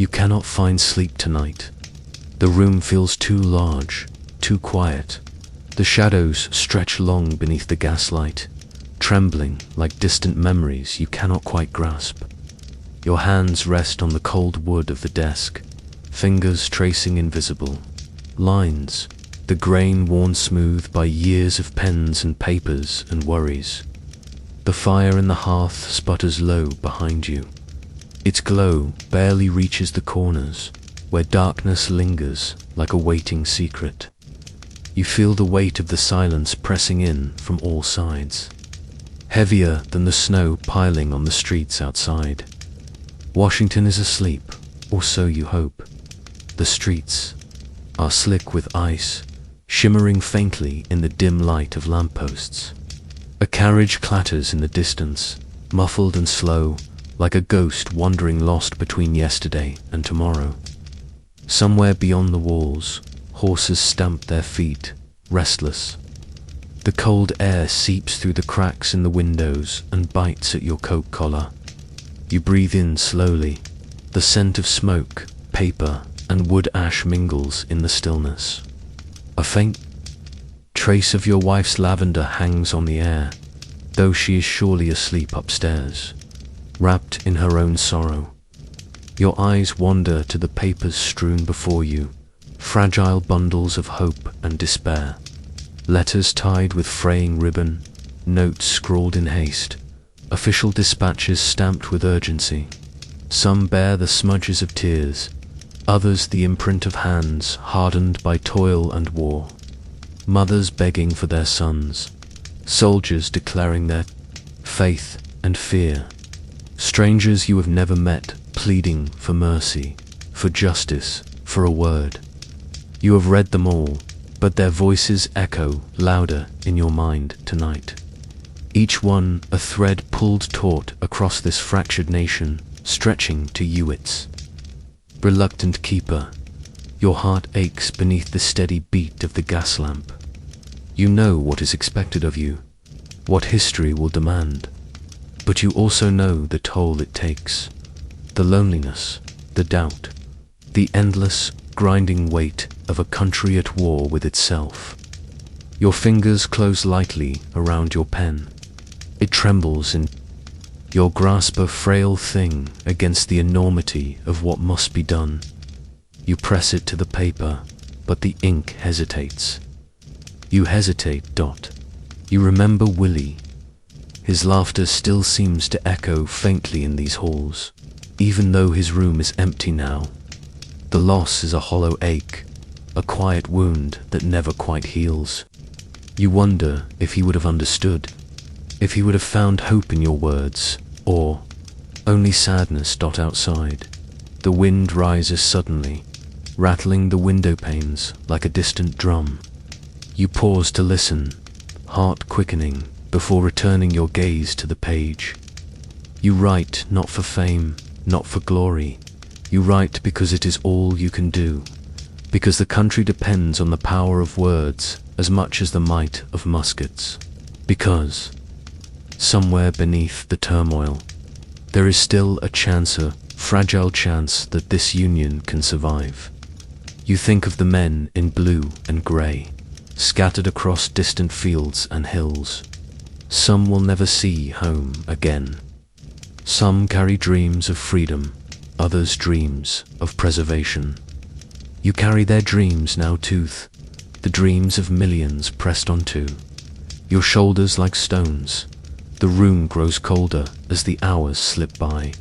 You cannot find sleep tonight. The room feels too large, too quiet. The shadows stretch long beneath the gaslight, trembling like distant memories you cannot quite grasp. Your hands rest on the cold wood of the desk, fingers tracing invisible lines, the grain worn smooth by years of pens and papers and worries. The fire in the hearth sputters low behind you. Its glow barely reaches the corners, where darkness lingers like a waiting secret. You feel the weight of the silence pressing in from all sides, heavier than the snow piling on the streets outside. Washington is asleep, or so you hope. The streets are slick with ice, shimmering faintly in the dim light of lampposts. A carriage clatters in the distance, muffled and slow, like a ghost wandering lost between yesterday and tomorrow. Somewhere beyond the walls, horses stamp their feet, restless. The cold air seeps through the cracks in the windows and bites at your coat collar. You breathe in slowly. The scent of smoke, paper, and wood ash mingles in the stillness. A faint trace of your wife's lavender hangs on the air, though she is surely asleep upstairs, wrapped in her own sorrow. Your eyes wander to the papers strewn before you, fragile bundles of hope and despair, letters tied with fraying ribbon, notes scrawled in haste, official dispatches stamped with urgency. Some bear the smudges of tears, others the imprint of hands hardened by toil and war. Mothers begging for their sons, soldiers declaring their faith and fear, strangers you have never met pleading for mercy, for justice, for a word. You have read them all, but their voices echo louder in your mind tonight. Each one a thread pulled taut across this fractured nation, stretching to you its reluctant keeper. Your heart aches beneath the steady beat of the gas lamp. You know what is expected of you, what history will demand, but you also know the toll it takes, the loneliness, the doubt, the endless, grinding weight of a country at war with itself. Your fingers close lightly around your pen. It trembles in your grasp, a frail thing against the enormity of what must be done. You press it to the paper, but the ink hesitates. You hesitate. You remember Willie. His laughter still seems to echo faintly in these halls, even though his room is empty now. The loss is a hollow ache, a quiet wound that never quite heals. You wonder if he would have understood, if he would have found hope in your words, or only sadness. Outside, the wind rises suddenly, rattling the window panes like a distant drum. You pause to listen, heart quickening, before returning your gaze to the page. You write not for fame, not for glory. You write because it is all you can do, because the country depends on the power of words as much as the might of muskets, because somewhere beneath the turmoil, there is still a fragile chance that this union can survive. You think of the men in blue and grey, scattered across distant fields and hills. Some will never see home again. Some carry dreams of freedom, others dreams of preservation. You carry their dreams now too, the dreams of millions pressed onto your shoulders like stones. The room grows colder as the hours slip by.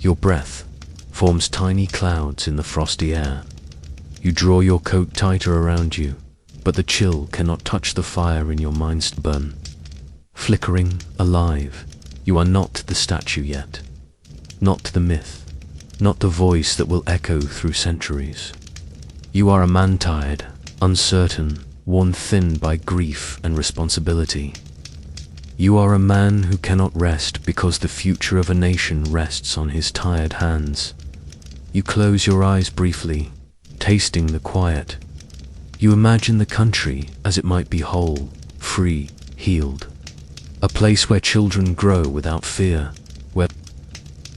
Your breath forms tiny clouds in the frosty air. You draw your coat tighter around you, but the chill cannot touch the fire in your mind's burn. Flickering, alive, you are not the statue yet, not the myth, not the voice that will echo through centuries. You are a man tired, uncertain, worn thin by grief and responsibility. You are a man who cannot rest because the future of a nation rests on his tired hands. You close your eyes briefly, tasting the quiet. You imagine the country as it might be whole, free, healed. A place where children grow without fear, where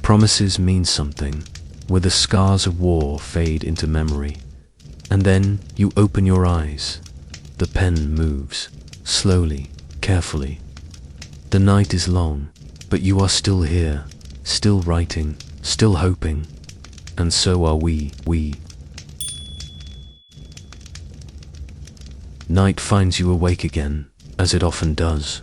promises mean something, where the scars of war fade into memory. And then you open your eyes. The pen moves, slowly, carefully. The night is long, but you are still here, still writing, still hoping. And so are we. Night finds you awake again, as it often does.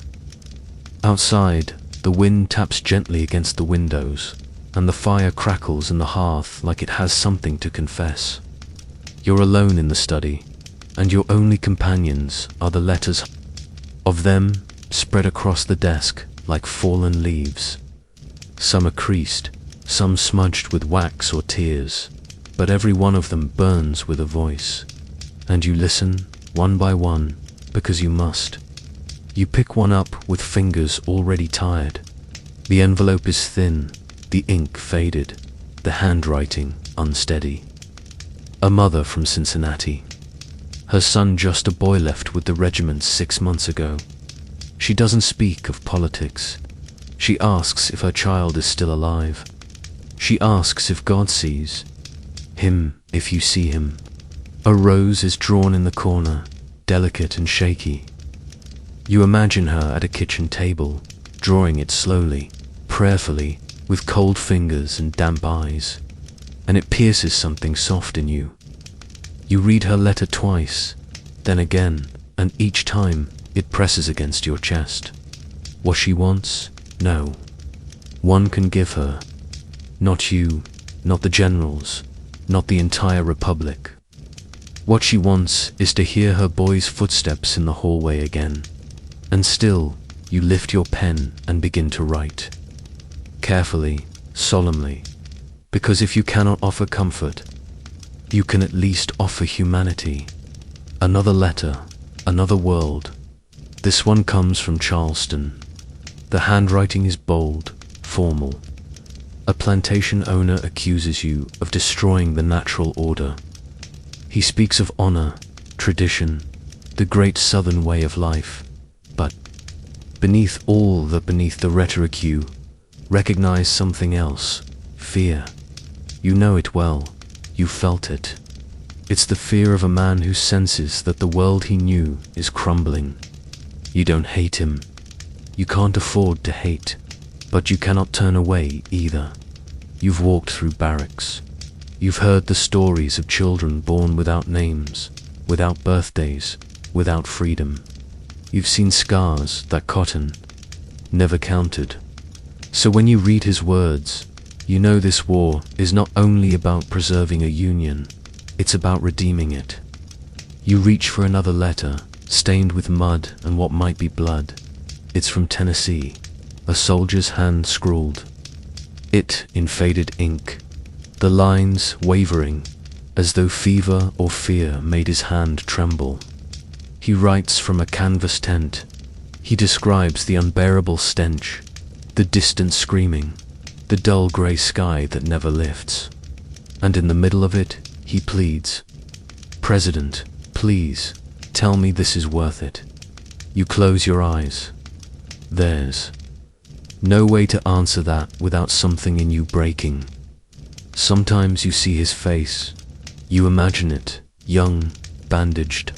Outside, the wind taps gently against the windows, and the fire crackles in the hearth like it has something to confess. You're alone in the study, and your only companions are the letters of them spread across the desk like fallen leaves. Some are creased, some smudged with wax or tears, but every one of them burns with a voice. And you listen, one by one, because you must. You pick one up with fingers already tired. The envelope is thin, the ink faded, the handwriting unsteady. A mother from Cincinnati. Her son just a boy left with the regiment 6 months ago. She doesn't speak of politics. She asks if her child is still alive. She asks if God sees him, if you see him. A rose is drawn in the corner, delicate and shaky. You imagine her at a kitchen table, drawing it slowly, prayerfully, with cold fingers and damp eyes, and it pierces something soft in you. You read her letter twice, then again, and each time it presses against your chest. What she wants? No. One can give her. Not you, not the generals, not the entire republic. What she wants is to hear her boy's footsteps in the hallway again. And still, you lift your pen and begin to write. Carefully, solemnly, because if you cannot offer comfort, you can at least offer humanity. Another letter, another world. This one comes from Charleston. The handwriting is bold, formal. A plantation owner accuses you of destroying the natural order. He speaks of honor, tradition, the great Southern way of life. But beneath the rhetoric you recognize something else, fear. You know it well, you felt it. It's the fear of a man who senses that the world he knew is crumbling. You don't hate him. You can't afford to hate, but you cannot turn away either. You've walked through barracks. You've heard the stories of children born without names, without birthdays, without freedom. You've seen scars that cotton never counted. So when you read his words, you know this war is not only about preserving a union, it's about redeeming it. You reach for another letter, stained with mud and what might be blood. It's from Tennessee, a soldier's hand scrawled. It in faded ink, the lines wavering, as though fever or fear made his hand tremble. He writes from a canvas tent. He describes the unbearable stench, the distant screaming, the dull grey sky that never lifts. And in the middle of it, he pleads, "President, please, tell me this is worth it." You close your eyes. There's no way to answer that without something in you breaking. Sometimes you see his face. You imagine it, young, bandaged.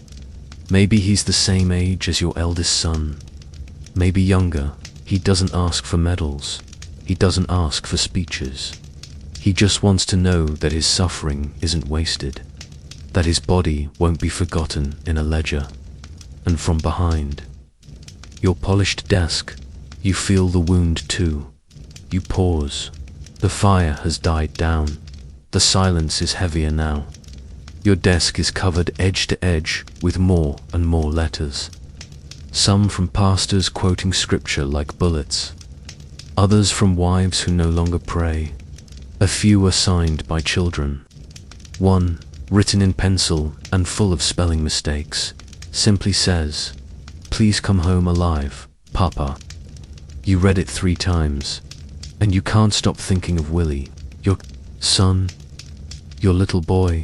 Maybe he's the same age as your eldest son. Maybe younger. He doesn't ask for medals. He doesn't ask for speeches. He just wants to know that his suffering isn't wasted, that his body won't be forgotten in a ledger. And from behind your polished desk, you feel the wound too. You pause. The fire has died down. The silence is heavier now. Your desk is covered edge to edge with more and more letters. Some from pastors quoting scripture like bullets. Others from wives who no longer pray. A few are signed by children. One, written in pencil and full of spelling mistakes, simply says, "Please come home alive, Papa." You read it 3 times, and you can't stop thinking of Willie, your son, your little boy.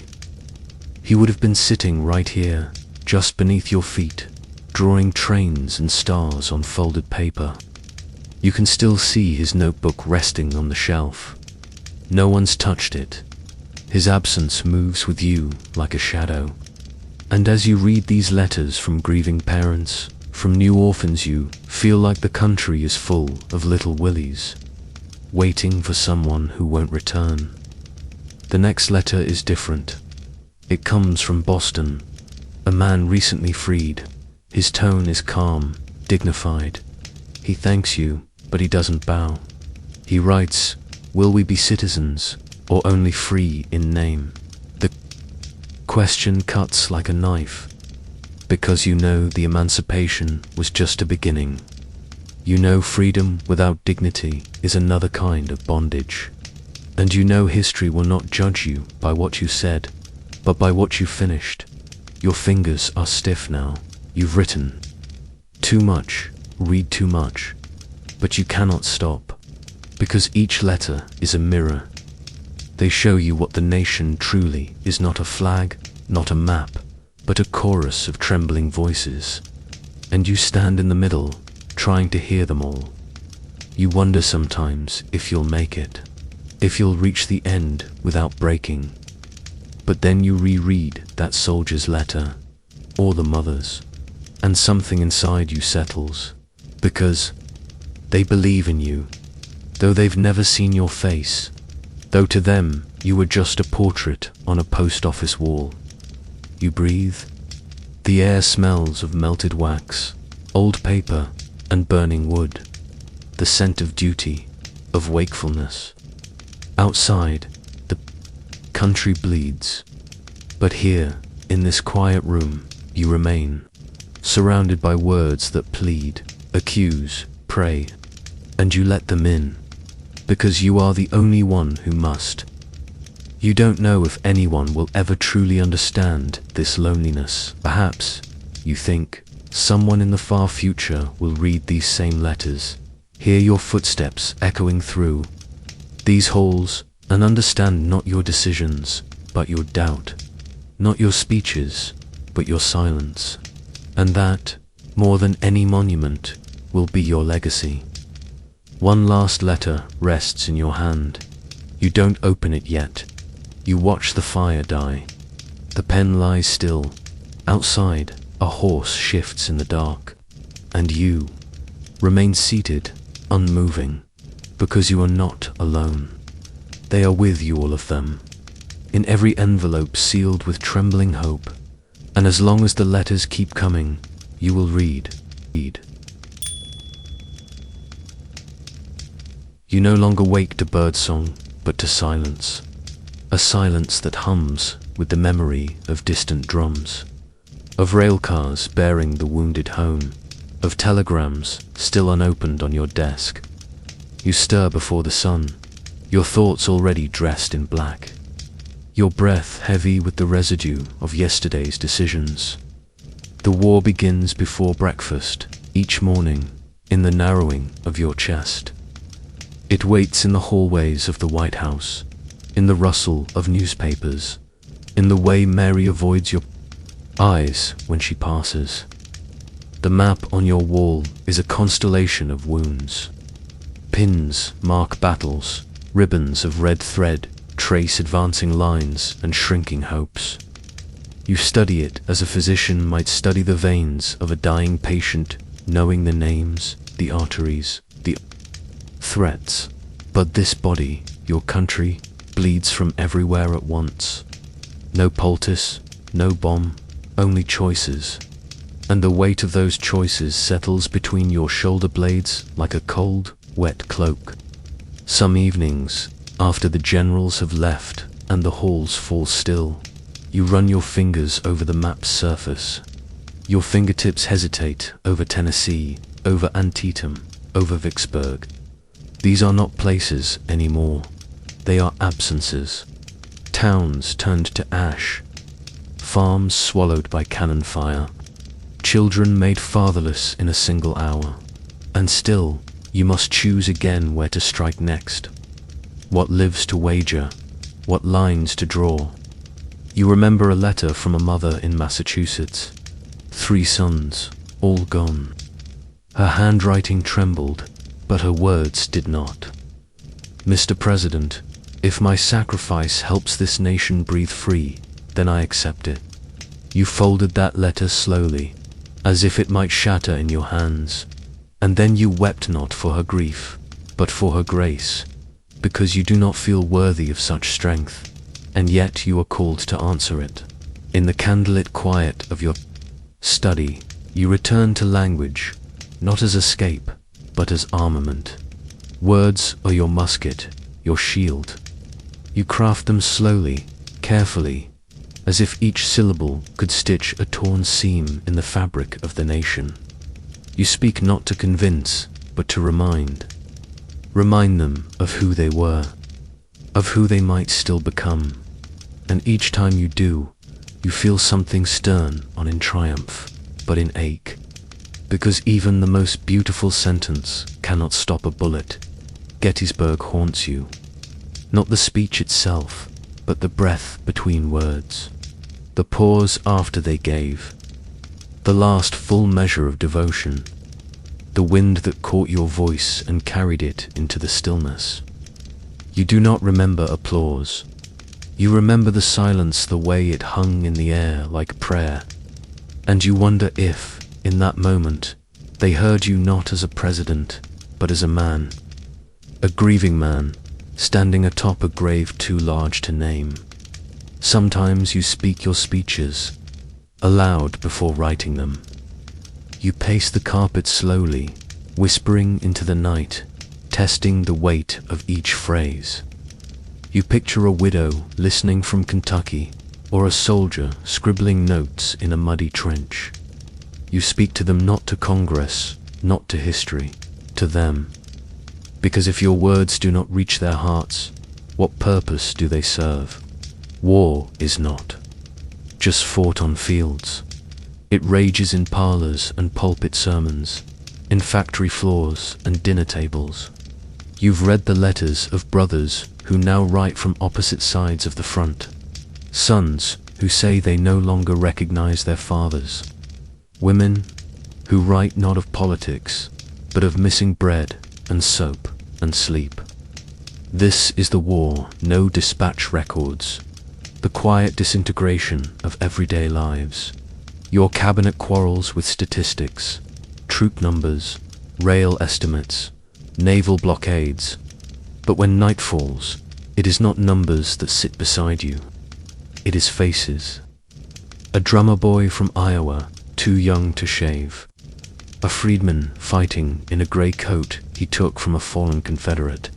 He would have been sitting right here, just beneath your feet, drawing trains and stars on folded paper. You can still see his notebook resting on the shelf. No one's touched it, His absence moves with you like a shadow. And as you read these letters from grieving parents, from new orphans, you feel like the country is full of little Willies, waiting for someone who won't return. The next letter is different. It comes from Boston, a man recently freed. His tone is calm, dignified. He thanks you, but he doesn't bow. He writes, "Will we be citizens, or only free in name?" The question cuts like a knife, because you know the emancipation was just a beginning. You know freedom without dignity is another kind of bondage. And you know history will not judge you by what you said, but by what you finished. Your fingers are stiff now. You've written too much, read too much, but you cannot stop, because each letter is a mirror. They show you what the nation truly is: not a flag, not a map, but a chorus of trembling voices. And you stand in the middle, trying to hear them all. You wonder sometimes if you'll make it, if you'll reach the end without breaking. But then you reread that soldier's letter, or the mother's, and something inside you settles, because they believe in you, though they've never seen your face, though to them you were just a portrait on a post office wall. You breathe. The air smells of melted wax, old paper, and burning wood, the scent of duty, of wakefulness. Outside, the country bleeds, but here, in this quiet room, you remain, surrounded by words that plead, accuse, pray, and you let them in, because you are the only one who must. You don't know if anyone will ever truly understand this loneliness. Perhaps, you think, someone in the far future will read these same letters, hear your footsteps echoing through these halls, and understand not your decisions, but your doubt, not your speeches, but your silence. And that, more than any monument, will be your legacy. One last letter rests in your hand. You don't open it yet. You watch the fire die. The pen lies still. Outside, a horse shifts in the dark. And you remain seated, unmoving, because you are not alone. They are with you, all of them, in every envelope sealed with trembling hope. And as long as the letters keep coming, you will read. You no longer wake to birdsong, but to silence. A silence that hums with the memory of distant drums, of railcars bearing the wounded home, of telegrams still unopened on your desk. You stir before the sun, your thoughts already dressed in black, your breath heavy with the residue of yesterday's decisions. The war begins before breakfast, each morning, in the narrowing of your chest. It waits in the hallways of the White House, in the rustle of newspapers, in the way Mary avoids your eyes when she passes. The map on your wall is a constellation of wounds. Pins mark battles, ribbons of red thread trace advancing lines and shrinking hopes. You study it as a physician might study the veins of a dying patient, knowing the names, the arteries, the threats. But this body, your country, bleeds from everywhere at once. No poultice, no bomb, only choices. And the weight of those choices settles between your shoulder blades like a cold, wet cloak. Some evenings, after the generals have left and the halls fall still, you run your fingers over the map's surface. Your fingertips hesitate over Tennessee, over Antietam, over Vicksburg. These are not places anymore. They are absences. Towns turned to ash. Farms swallowed by cannon fire. Children made fatherless in a single hour. And still, you must choose again where to strike next. What lives to wager? What lines to draw? You remember a letter from a mother in Massachusetts. 3 sons, all gone. Her handwriting trembled, but her words did not. Mr. President, If my sacrifice helps this nation breathe free, then I accept it. You folded that letter slowly, as if it might shatter in your hands, and then you wept not for her grief, but for her grace, because you do not feel worthy of such strength, and yet you are called to answer it. In the candlelit quiet of your study, you return to language, not as escape, but as armament. Words are your musket, your shield. You craft them slowly, carefully, as if each syllable could stitch a torn seam in the fabric of the nation. You speak not to convince, but to remind. Remind them of who they were, of who they might still become. And each time you do, you feel something stern on in triumph, but in ache. Because even the most beautiful sentence cannot stop a bullet. Gettysburg haunts you. Not the speech itself, but the breath between words. The pause after they gave. The last full measure of devotion. The wind that caught your voice and carried it into the stillness. You do not remember applause. You remember the silence, the way it hung in the air like prayer. And you wonder if, in that moment, they heard you not as a president, but as a man. A grieving man, standing atop a grave too large to name. Sometimes you speak your speeches, aloud before writing them. You pace the carpet slowly, whispering into the night, testing the weight of each phrase. You picture a widow listening from Kentucky, or a soldier scribbling notes in a muddy trench. You speak to them not to Congress, not to history, to them. Because if your words do not reach their hearts, what purpose do they serve? War is not just fought on fields. It rages in parlors and pulpit sermons, in factory floors and dinner tables. You've read the letters of brothers who now write from opposite sides of the front. Sons who say they no longer recognize their fathers. Women who write not of politics, but of missing bread and soap and sleep. This is the war, no dispatch records. The quiet disintegration of everyday lives. Your cabinet quarrels with statistics, troop numbers, rail estimates, naval blockades. But when night falls, it is not numbers that sit beside you. It is faces. A drummer boy from Iowa, too young to shave. A freedman fighting in a grey coat he took from a fallen Confederate.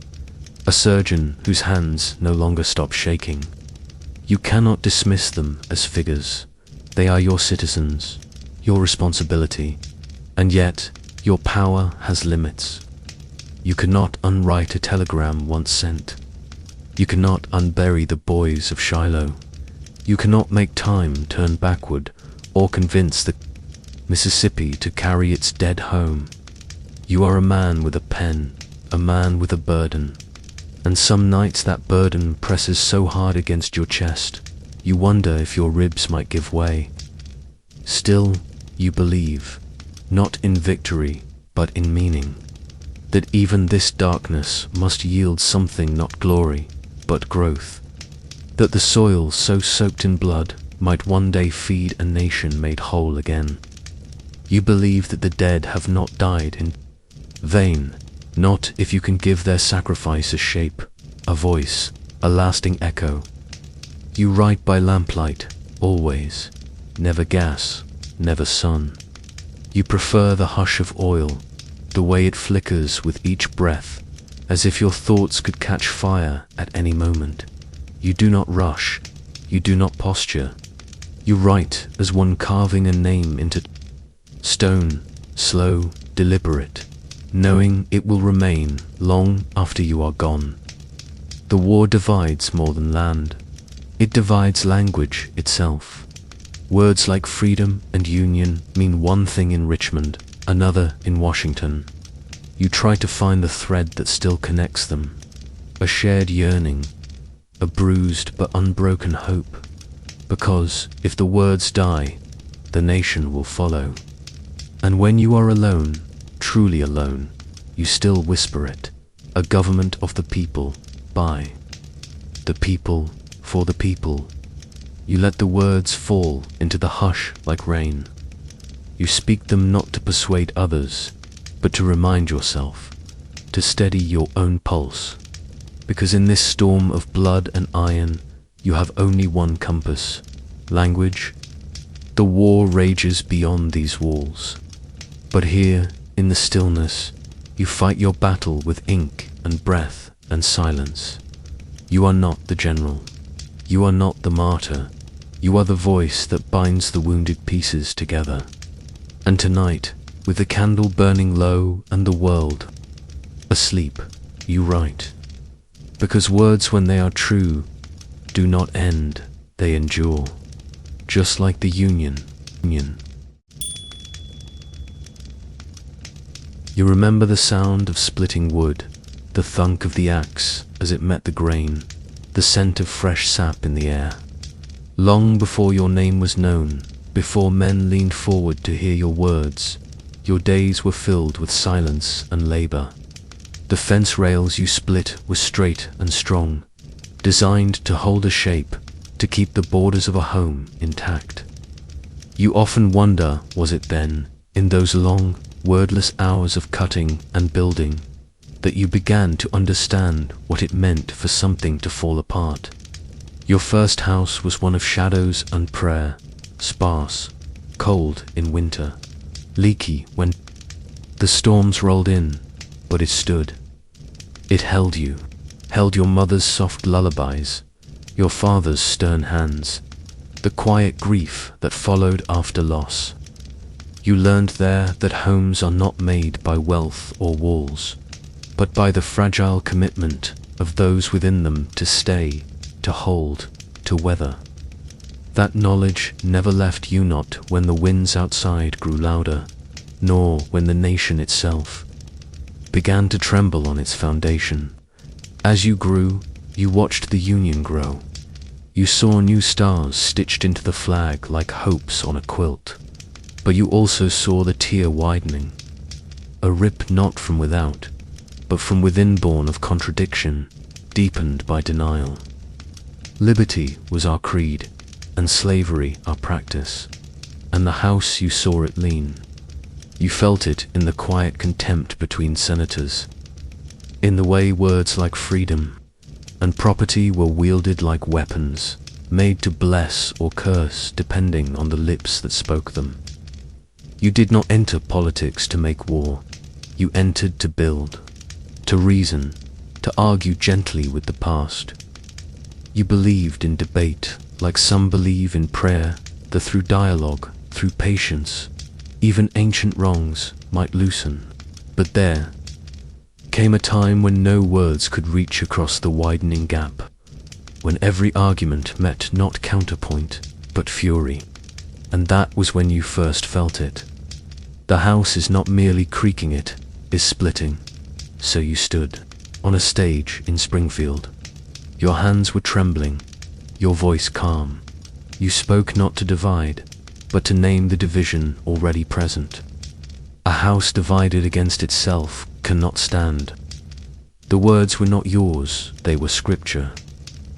A surgeon whose hands no longer stop shaking. You cannot dismiss them as figures. They are your citizens, your responsibility, and yet your power has limits. You cannot unwrite a telegram once sent. You cannot unbury the boys of Shiloh. You cannot make time turn backward or convince the Mississippi to carry its dead home. You are a man with a pen, a man with a burden. And some nights that burden presses so hard against your chest, you wonder if your ribs might give way. Still, you believe, not in victory, but in meaning, that even this darkness must yield something, not glory, but growth. That the soil so soaked in blood might one day feed a nation made whole again. You believe that the dead have not died in vain, not if you can give their sacrifice a shape, a voice, a lasting echo. You write by lamplight, always, never gas, never sun. You prefer the hush of oil, the way it flickers with each breath, as if your thoughts could catch fire at any moment. You do not rush, you do not posture. You write as one carving a name into stone, slow, deliberate, knowing it will remain long after you are gone. The war divides more than land. It divides language itself. Words like freedom and union mean one thing in Richmond, another in Washington. You try to find the thread that still connects them, a shared yearning, a bruised but unbroken hope, because if the words die, the nation will follow. And when you are alone, truly alone, you still whisper it, a government of the people, by. the people, for the people. You let the words fall into the hush like rain. You speak them not to persuade others, but to remind yourself, to steady your own pulse. Because in this storm of blood and iron, you have only one compass, language. The war rages beyond these walls. But here, in the stillness, you fight your battle with ink and breath and silence. You are not the general. You are not the martyr. You are the voice that binds the wounded pieces together. And tonight, with the candle burning low and the world asleep, you write. Because words, when they are true, do not end, they endure. Just like the Union. You remember the sound of splitting wood, the thunk of the axe as it met the grain, the scent of fresh sap in the air. Long before your name was known, before men leaned forward to hear your words, your days were filled with silence and labor. The fence rails you split were straight and strong, designed to hold a shape, to keep the borders of a home intact. You often wonder, was it then, in those long, wordless hours of cutting and building, that you began to understand what it meant for something to fall apart? Your first house was one of shadows and prayer, sparse, cold in winter, leaky when the storms rolled in, but it stood. It held you, held your mother's soft lullabies, your father's stern hands, the quiet grief that followed after loss. You learned there that homes are not made by wealth or walls, but by the fragile commitment of those within them to stay, to hold, to weather. That knowledge never left you, not when the winds outside grew louder, nor when the nation itself began to tremble on its foundation. As you grew, you watched the Union grow. You saw new stars stitched into the flag like hopes on a quilt. But you also saw the tear widening, a rip not from without, but from within, born of contradiction, deepened by denial. Liberty was our creed, and slavery our practice, and the house you saw it lean. You felt it in the quiet contempt between senators, in the way words like freedom and property were wielded like weapons, made to bless or curse depending on the lips that spoke them. You did not enter politics to make war. You entered to build, to reason, to argue gently with the past. You believed in debate like some believe in prayer, that through dialogue, through patience, even ancient wrongs might loosen. But there came a time when no words could reach across the widening gap, when every argument met not counterpoint, but fury. And that was when you first felt it. The house is not merely creaking, it is splitting. So you stood on a stage in Springfield. Your hands were trembling, your voice calm. You spoke not to divide, but to name the division already present. A house divided against itself cannot stand. The words were not yours, they were scripture,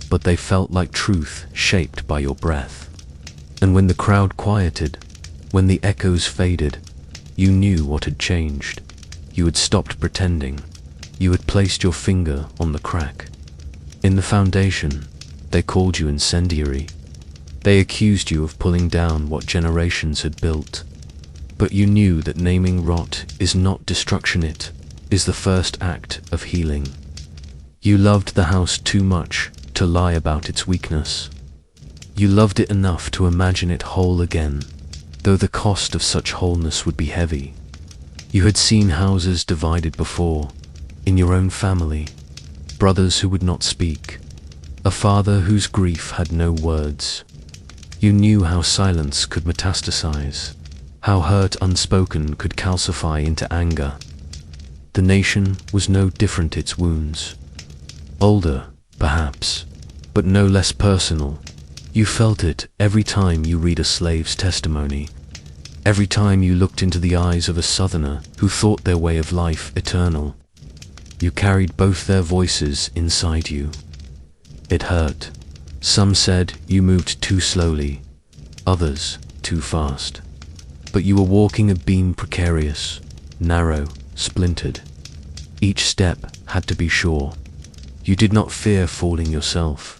but they felt like truth shaped by your breath. And when the crowd quieted, when the echoes faded, you knew what had changed. You had stopped pretending. You had placed your finger on the crack. In the foundation, they called you incendiary. They accused you of pulling down what generations had built. But you knew that naming rot is not destruction, it is the first act of healing. You loved the house too much to lie about its weakness. You loved it enough to imagine it whole again, though the cost of such wholeness would be heavy. You had seen houses divided before, in your own family, brothers who would not speak, a father whose grief had no words. You knew how silence could metastasize, how hurt unspoken could calcify into anger. The nation was no different, its wounds. Older, perhaps, but no less personal. You felt it every time you read a slave's testimony, every time you looked into the eyes of a Southerner who thought their way of life eternal. You carried both their voices inside you. It hurt. Some said you moved too slowly, others too fast. But you were walking a beam precarious, narrow, splintered. Each step had to be sure. You did not fear falling yourself.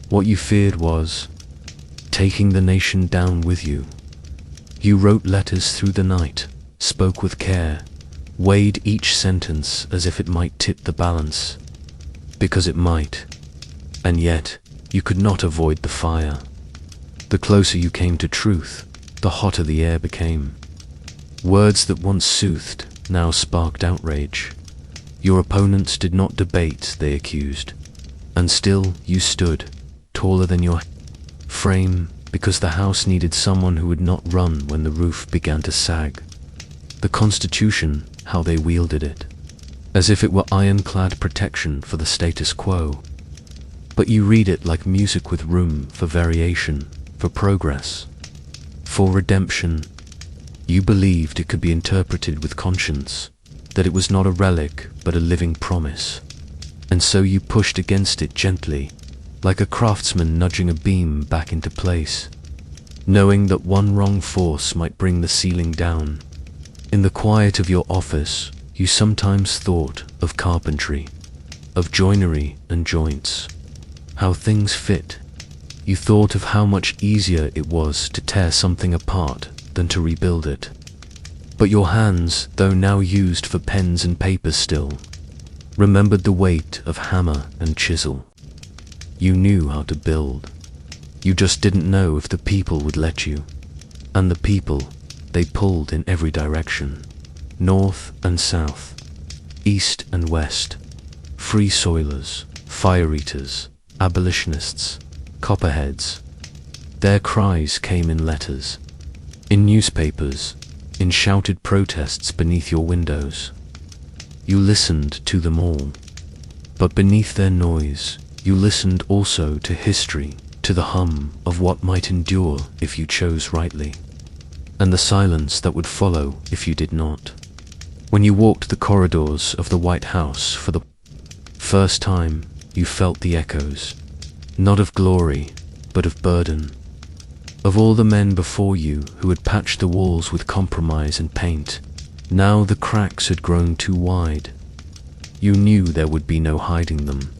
What you feared was taking the nation down with you. You wrote letters through the night, spoke with care, weighed each sentence as if it might tip the balance, because it might. And yet, you could not avoid the fire. The closer you came to truth, the hotter the air became. Words that once soothed now sparked outrage. Your opponents did not debate, they accused. And still you stood, taller than your frame, because the house needed someone who would not run when the roof began to sag. The Constitution, how they wielded it, as if it were ironclad protection for the status quo. But you read it like music with room for variation, for progress, for redemption. You believed it could be interpreted with conscience, that it was not a relic but a living promise. And so you pushed against it gently, like a craftsman nudging a beam back into place, knowing that one wrong force might bring the ceiling down. In the quiet of your office, you sometimes thought of carpentry, of joinery and joints, how things fit. You thought of how much easier it was to tear something apart than to rebuild it. But your hands, though now used for pens and papers still, remembered the weight of hammer and chisel. You knew how to build. You just didn't know if the people would let you. And the people, they pulled in every direction, north and south, east and west, free soilers, fire eaters, abolitionists, copperheads. Their cries came in letters, in newspapers, in shouted protests beneath your windows. You listened to them all, but beneath their noise, you listened also to history, to the hum of what might endure if you chose rightly, and the silence that would follow if you did not. When you walked the corridors of the White House for the first time, you felt the echoes, not of glory, but of burden, of all the men before you who had patched the walls with compromise and paint. Now the cracks had grown too wide. You knew there would be no hiding them.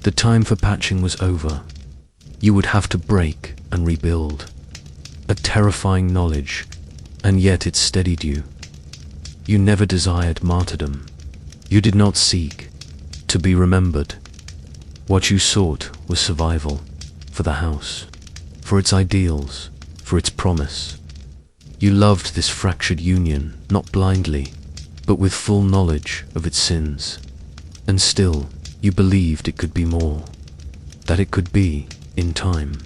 The time for patching was over. You would have to break and rebuild. A terrifying knowledge, and yet it steadied you. You never desired martyrdom. You did not seek to be remembered. What you sought was survival, for the house, for its ideals, for its promise. You loved this fractured union, not blindly, but with full knowledge of its sins. And still, you believed it could be more, that it could be, in time,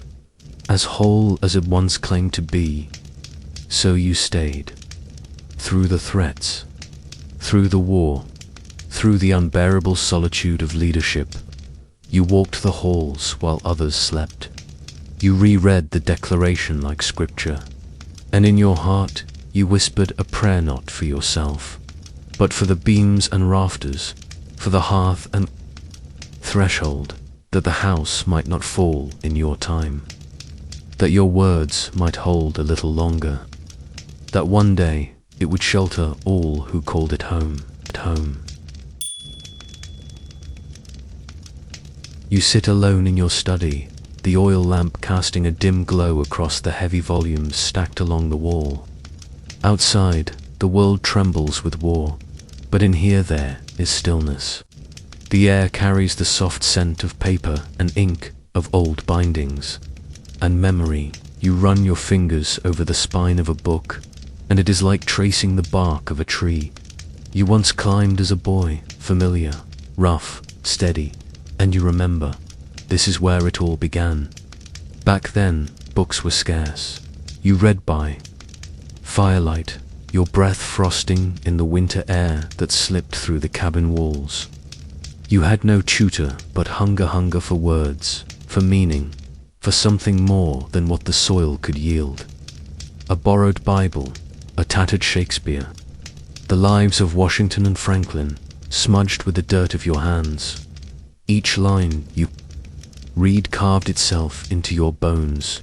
as whole as it once claimed to be. So you stayed, through the threats, through the war, through the unbearable solitude of leadership. You walked the halls while others slept. You reread the Declaration like scripture, and in your heart you whispered a prayer not for yourself, but for the beams and rafters, for the hearth and threshold, that the house might not fall in your time, that your words might hold a little longer, that one day it would shelter all who called it home. You sit alone in your study, the oil lamp casting a dim glow across the heavy volumes stacked along the wall. Outside, the world trembles with war, but in here there is stillness. The air carries the soft scent of paper and ink, of old bindings. And memory, you run your fingers over the spine of a book, and it is like tracing the bark of a tree. You once climbed as a boy, familiar, rough, steady, and you remember, this is where it all began. Back then, books were scarce. You read by firelight, your breath frosting in the winter air that slipped through the cabin walls. You had no tutor but hunger for words, for meaning, for something more than what the soil could yield. A borrowed Bible, a tattered Shakespeare, the lives of Washington and Franklin, smudged with the dirt of your hands. Each line you Read carved itself into your bones,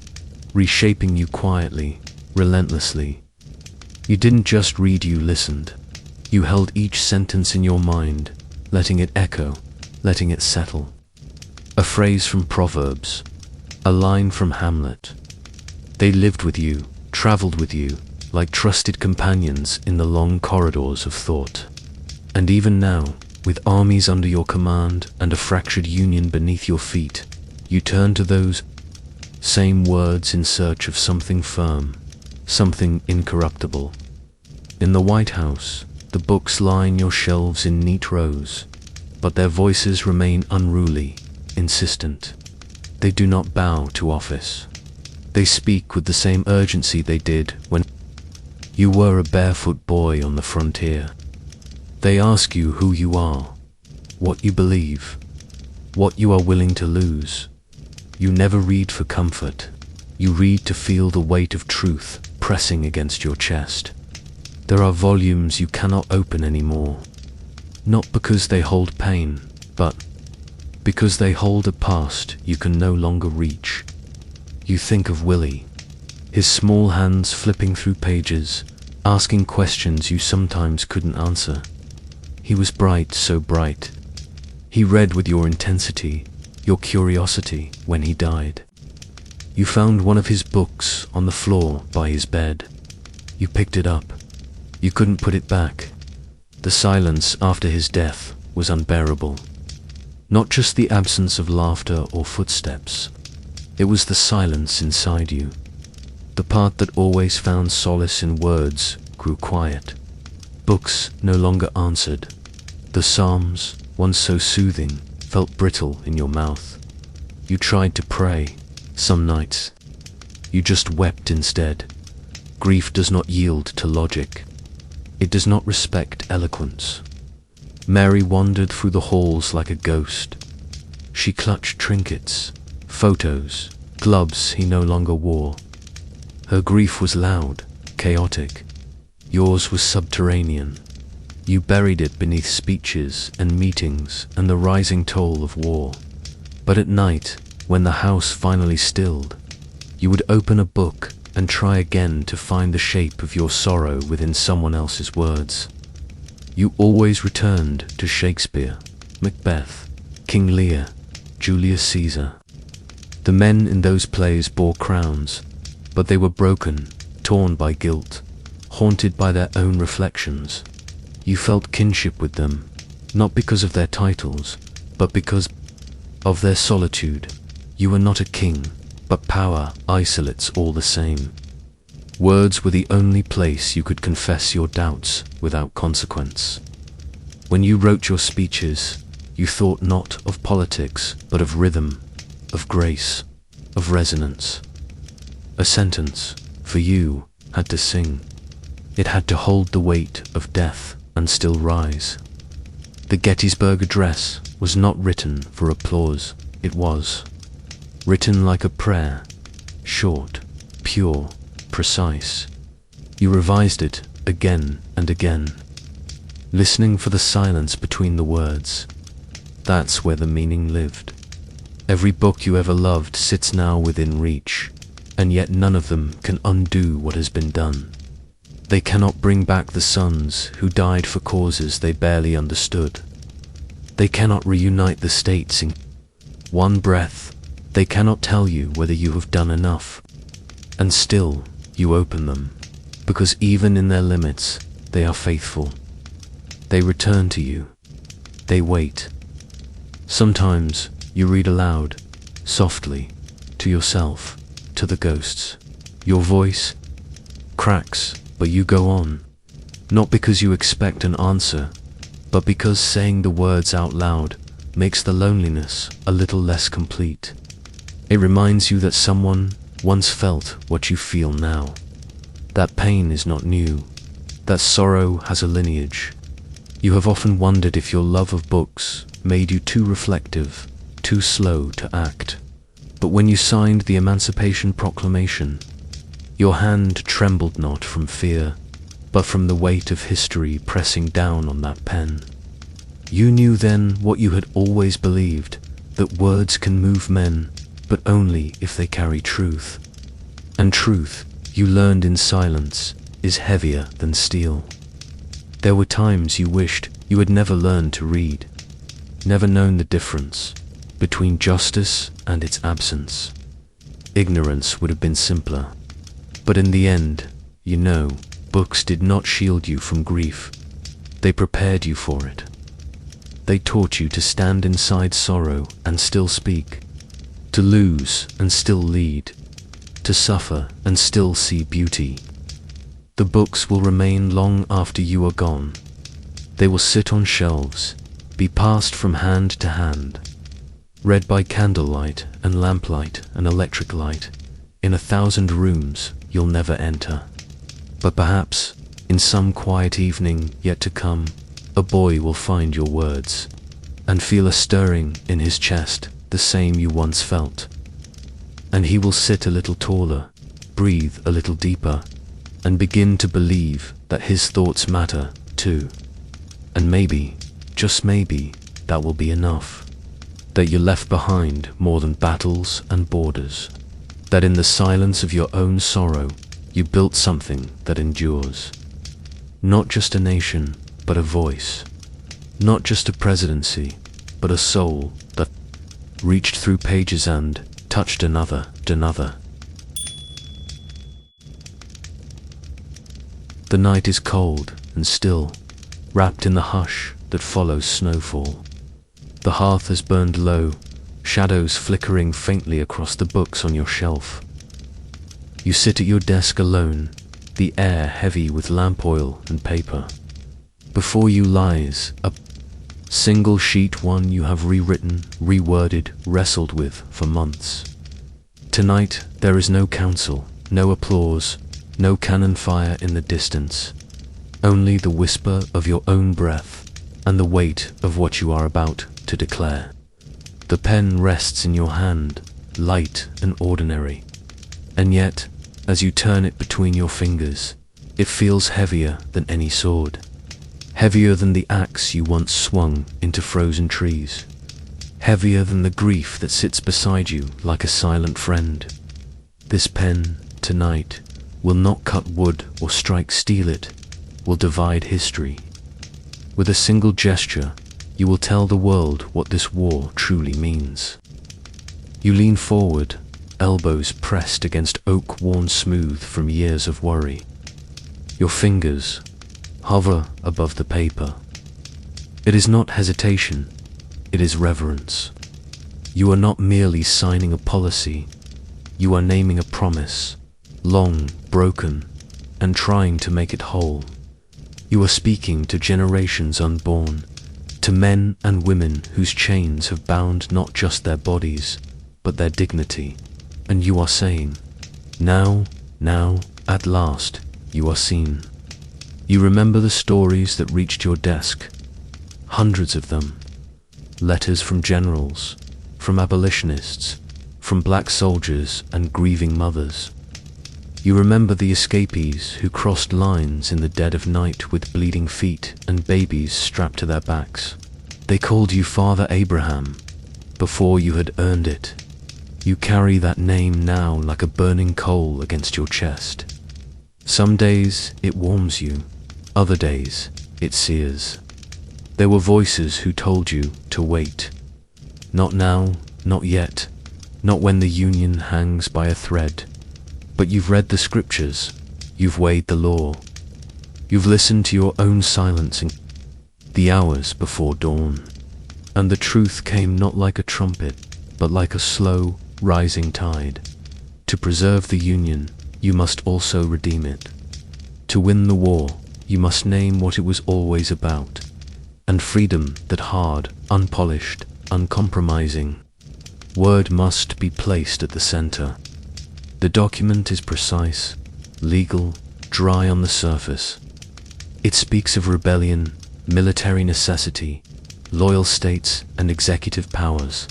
reshaping you quietly, relentlessly. You didn't just read, you listened. You held each sentence in your mind, letting it echo, letting it settle. A phrase from Proverbs, a line from Hamlet. They lived with you, traveled with you, like trusted companions in the long corridors of thought. And even now, with armies under your command and a fractured union beneath your feet, you turn to those same words in search of something firm, something incorruptible. In the White House, the books line your shelves in neat rows, but their voices remain unruly, insistent. They do not bow to office. They speak with the same urgency they did when you were a barefoot boy on the frontier. They ask you who you are, what you believe, what you are willing to lose. You never read for comfort. You read to feel the weight of truth pressing against your chest. There are volumes you cannot open anymore, not because they hold pain, but because they hold a past you can no longer reach. You think of Willie, his small hands flipping through pages, asking questions you sometimes couldn't answer. He was bright, so bright. He read with your intensity, your curiosity, when he died. You found one of his books on the floor by his bed. You picked it up. You couldn't put it back. The silence after his death was unbearable. Not just the absence of laughter or footsteps. It was the silence inside you. The part that always found solace in words grew quiet. Books no longer answered. The Psalms, once so soothing, felt brittle in your mouth. You tried to pray. Some nights, you just wept instead. Grief does not yield to logic. It does not respect eloquence. Mary wandered through the halls like a ghost. She clutched trinkets, photos, gloves he no longer wore. Her grief was loud, chaotic. Yours was subterranean. You buried it beneath speeches and meetings and the rising toll of war. But at night, when the house finally stilled, you would open a book and try again to find the shape of your sorrow within someone else's words. You always returned to Shakespeare, Macbeth, King Lear, Julius Caesar. The men in those plays bore crowns, but they were broken, torn by guilt, haunted by their own reflections. You felt kinship with them, not because of their titles, but because of their solitude. You were not a king, but power isolates all the same. Words were the only place you could confess your doubts without consequence. When you wrote your speeches, you thought not of politics, but of rhythm, of grace, of resonance. A sentence, for you, had to sing. It had to hold the weight of death and still rise. The Gettysburg Address was not written for applause. It was written like a prayer, short, pure, precise. You revised it again and again, listening for the silence between the words. That's where the meaning lived. Every book you ever loved sits now within reach, and yet none of them can undo what has been done. They cannot bring back the sons who died for causes they barely understood. They cannot reunite the states in one breath. They cannot tell you whether you have done enough. And still, you open them, because even in their limits, they are faithful. They return to you. They wait. Sometimes, you read aloud, softly, to yourself, to the ghosts. Your voice cracks, but you go on, not because you expect an answer, but because saying the words out loud makes the loneliness a little less complete. It reminds you that someone once felt what you feel now. That pain is not new. That sorrow has a lineage. You have often wondered if your love of books made you too reflective, too slow to act. But when you signed the Emancipation Proclamation, your hand trembled not from fear, but from the weight of history pressing down on that pen. You knew then what you had always believed. that words can move men, but only if they carry truth. And truth, you learned in silence, is heavier than steel. There were times you wished you had never learned to read, never known the difference between justice and its absence. Ignorance would have been simpler. But in the end, you know, books did not shield you from grief. They prepared you for it. They taught you to stand inside sorrow and still speak, to lose and still lead, to suffer and still see beauty. The books will remain long after you are gone. They will sit on shelves, be passed from hand to hand, read by candlelight and lamplight and electric light, in 1,000 rooms you'll never enter. But perhaps, in some quiet evening yet to come, a boy will find your words, and feel a stirring in his chest, the same you once felt. And he will sit a little taller, breathe a little deeper, and begin to believe that his thoughts matter too. And maybe, just maybe, that will be enough. That you left behind more than battles and borders. That in the silence of your own sorrow, you built something that endures. Not just a nation, but a voice. Not just a presidency, but a soul that reached through pages and touched another. The night is cold and still, wrapped in the hush that follows snowfall. The hearth has burned low, shadows flickering faintly across the books on your shelf. You sit at your desk alone, the air heavy with lamp oil and paper. Before you lies a single sheet, one you have rewritten, reworded, wrestled with for months. Tonight there is no counsel, no applause, no cannon fire in the distance, only the whisper of your own breath and the weight of what you are about to declare. The pen rests in your hand, light and ordinary, and yet, as you turn it between your fingers, it feels heavier than any sword, heavier than the axe you once swung into frozen trees, heavier than the grief that sits beside you like a silent friend. This pen, tonight, will not cut wood or strike steel, it will divide history. With a single gesture, you will tell the world what this war truly means. You lean forward, elbows pressed against oak worn smooth from years of worry. Your fingers hover above the paper. It is not hesitation, it is reverence. You are not merely signing a policy, you are naming a promise, long, broken, and trying to make it whole. You are speaking to generations unborn, to men and women whose chains have bound not just their bodies, but their dignity. And you are saying, now, at last, you are seen. You remember the stories that reached your desk, hundreds of them. Letters from generals, from abolitionists, from black soldiers and grieving mothers. You remember the escapees who crossed lines in the dead of night with bleeding feet and babies strapped to their backs. They called you Father Abraham before you had earned it. You carry that name now like a burning coal against your chest. Some days it warms you, other days it sears. There were voices who told you to wait. Not now, not yet, not when the Union hangs by a thread. But you've read the scriptures, you've weighed the law. You've listened to your own silence in the hours before dawn. And the truth came not like a trumpet, but like a slow, rising tide. To preserve the Union, you must also redeem it. To win the war, you must name what it was always about. And freedom, that hard, unpolished, uncompromising word must be placed at the center. The document is precise, legal, dry on the surface. It speaks of rebellion, military necessity, loyal states, and executive powers.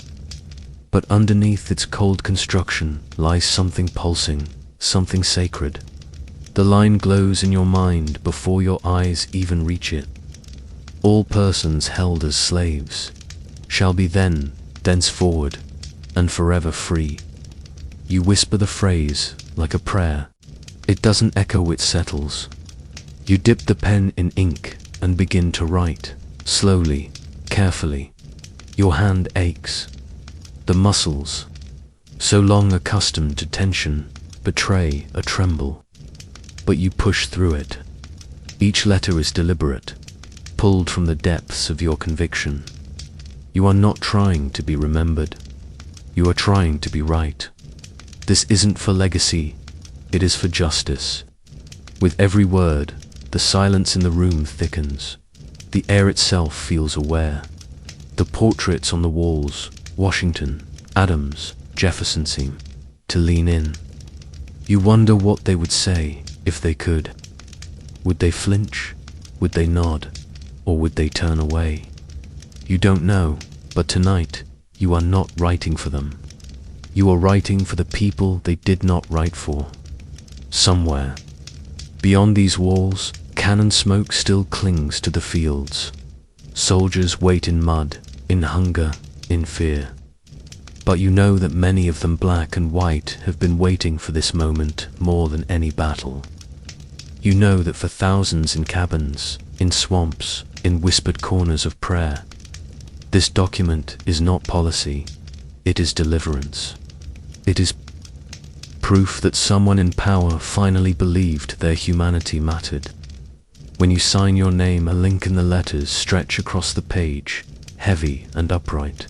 But underneath its cold construction lies something pulsing, something sacred. The line glows in your mind before your eyes even reach it. All persons held as slaves shall be then thenceforward, and forever free. You whisper the phrase like a prayer. It doesn't echo, it settles. You dip the pen in ink and begin to write, slowly, carefully. Your hand aches. The muscles, so long accustomed to tension, betray a tremble. But you push through it. Each letter is deliberate, pulled from the depths of your conviction. You are not trying to be remembered. You are trying to be right. This isn't for legacy, it is for justice. With every word, the silence in the room thickens. The air itself feels aware. The portraits on the walls, Washington, Adams, Jefferson, seem to lean in. You wonder what they would say if they could. Would they flinch? Would they nod? Or would they turn away? You don't know, but tonight, you are not writing for them. You are writing for the people they did not write for. Somewhere, beyond these walls, cannon smoke still clings to the fields. Soldiers wait in mud, in hunger, in fear. But you know that many of them, black and white, have been waiting for this moment more than any battle. You know that for thousands in cabins, in swamps, in whispered corners of prayer, this document is not policy, it is deliverance. It is proof that someone in power finally believed their humanity mattered. When you sign your name, a link in the letters stretch across the page, heavy and upright.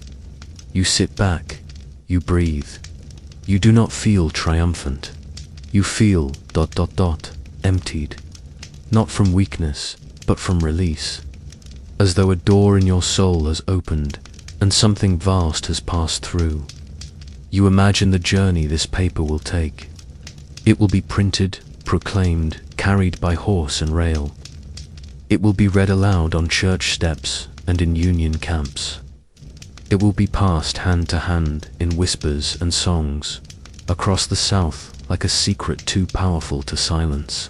You sit back, you breathe. You do not feel triumphant. You feel ... emptied. Not from weakness, but from release. As though a door in your soul has opened, and something vast has passed through. You imagine the journey this paper will take. It will be printed, proclaimed, carried by horse and rail. It will be read aloud on church steps and in Union camps. It will be passed hand to hand in whispers and songs, across the South like a secret too powerful to silence.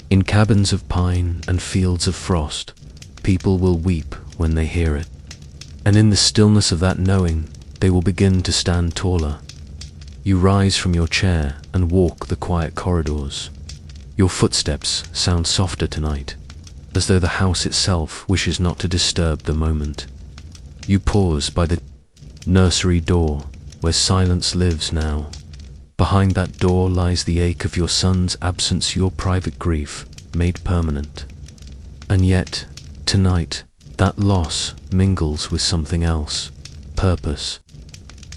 In cabins of pine and fields of frost, people will weep when they hear it. And in the stillness of that knowing, they will begin to stand taller. You rise from your chair and walk the quiet corridors. Your footsteps sound softer tonight, as though the house itself wishes not to disturb the moment. You pause by the nursery door, where silence lives now. Behind that door lies the ache of your son's absence, your private grief, made permanent. And yet, tonight, that loss mingles with something else, purpose.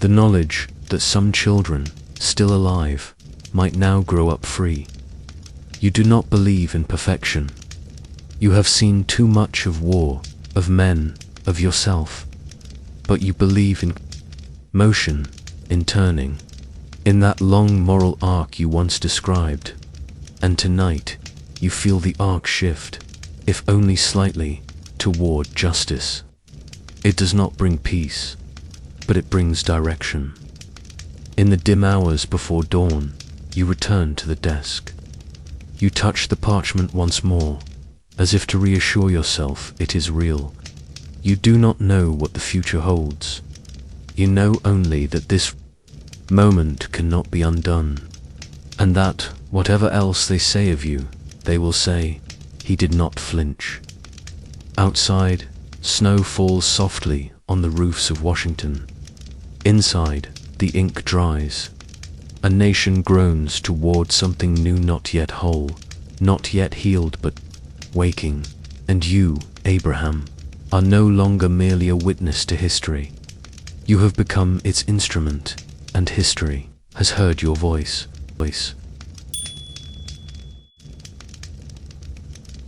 The knowledge that some children, still alive, might now grow up free. You do not believe in perfection. You have seen too much of war, of men, of yourself. But you believe in motion, in turning, in that long moral arc you once described. And tonight, you feel the arc shift, if only slightly, toward justice. It does not bring peace, but it brings direction. In the dim hours before dawn, you return to the desk. You touch the parchment once more, as if to reassure yourself it is real. You do not know what the future holds. You know only that this moment cannot be undone, and that, whatever else they say of you, they will say, he did not flinch. Outside, snow falls softly on the roofs of Washington. Inside, the ink dries. A nation groans toward something new, not yet whole, not yet healed, but waking. And you, Abraham, are no longer merely a witness to history. You have become its instrument, and history has heard your voice.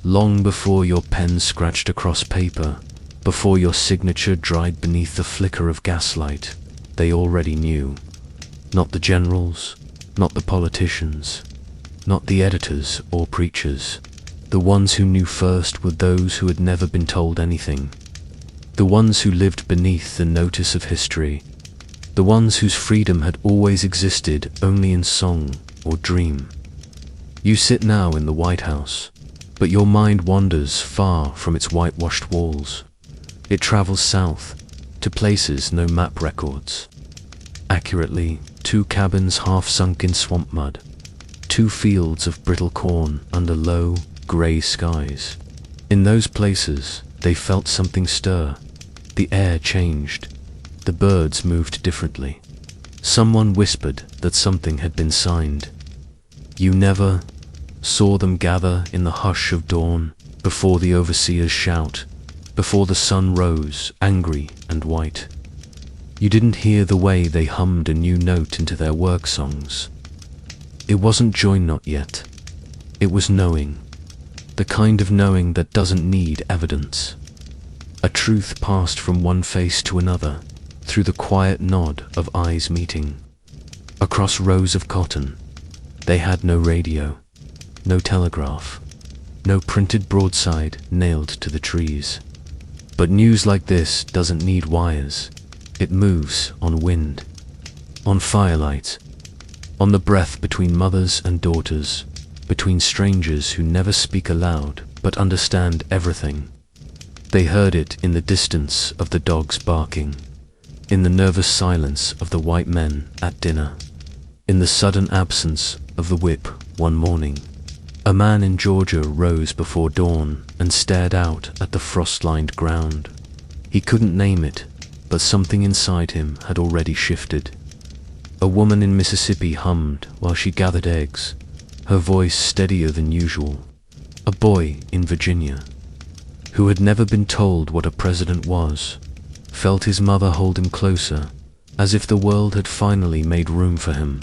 Long before your pen scratched across paper, before your signature dried beneath the flicker of gaslight, they already knew. Not the generals, not the politicians, not the editors or preachers. The ones who knew first were those who had never been told anything. The ones who lived beneath the notice of history. The ones whose freedom had always existed only in song or dream. You sit now in the White House, but your mind wanders far from its whitewashed walls. It travels south, to places no map records. Accurately, 2 cabins half sunk in swamp mud, 2 fields of brittle corn under low, grey skies. In those places, they felt something stir. The air changed. The birds moved differently. Someone whispered that something had been signed. You never saw them gather in the hush of dawn, before the overseer's shout, before the sun rose, angry and white. You didn't hear the way they hummed a new note into their work songs. It wasn't joy not yet. It was knowing. The kind of knowing that doesn't need evidence. A truth passed from one face to another, through the quiet nod of eyes meeting. Across rows of cotton, they had no radio, no telegraph, no printed broadside nailed to the trees. But news like this doesn't need wires. It moves on wind, on firelight, on the breath between mothers and daughters, between strangers who never speak aloud but understand everything. They heard it in the distance of the dogs barking, in the nervous silence of the white men at dinner, in the sudden absence of the whip one morning. A man in Georgia rose before dawn and stared out at the frost-lined ground. He couldn't name it, but something inside him had already shifted. A woman in Mississippi hummed while she gathered eggs, her voice steadier than usual. A boy in Virginia, who had never been told what a president was, felt his mother hold him closer, as if the world had finally made room for him.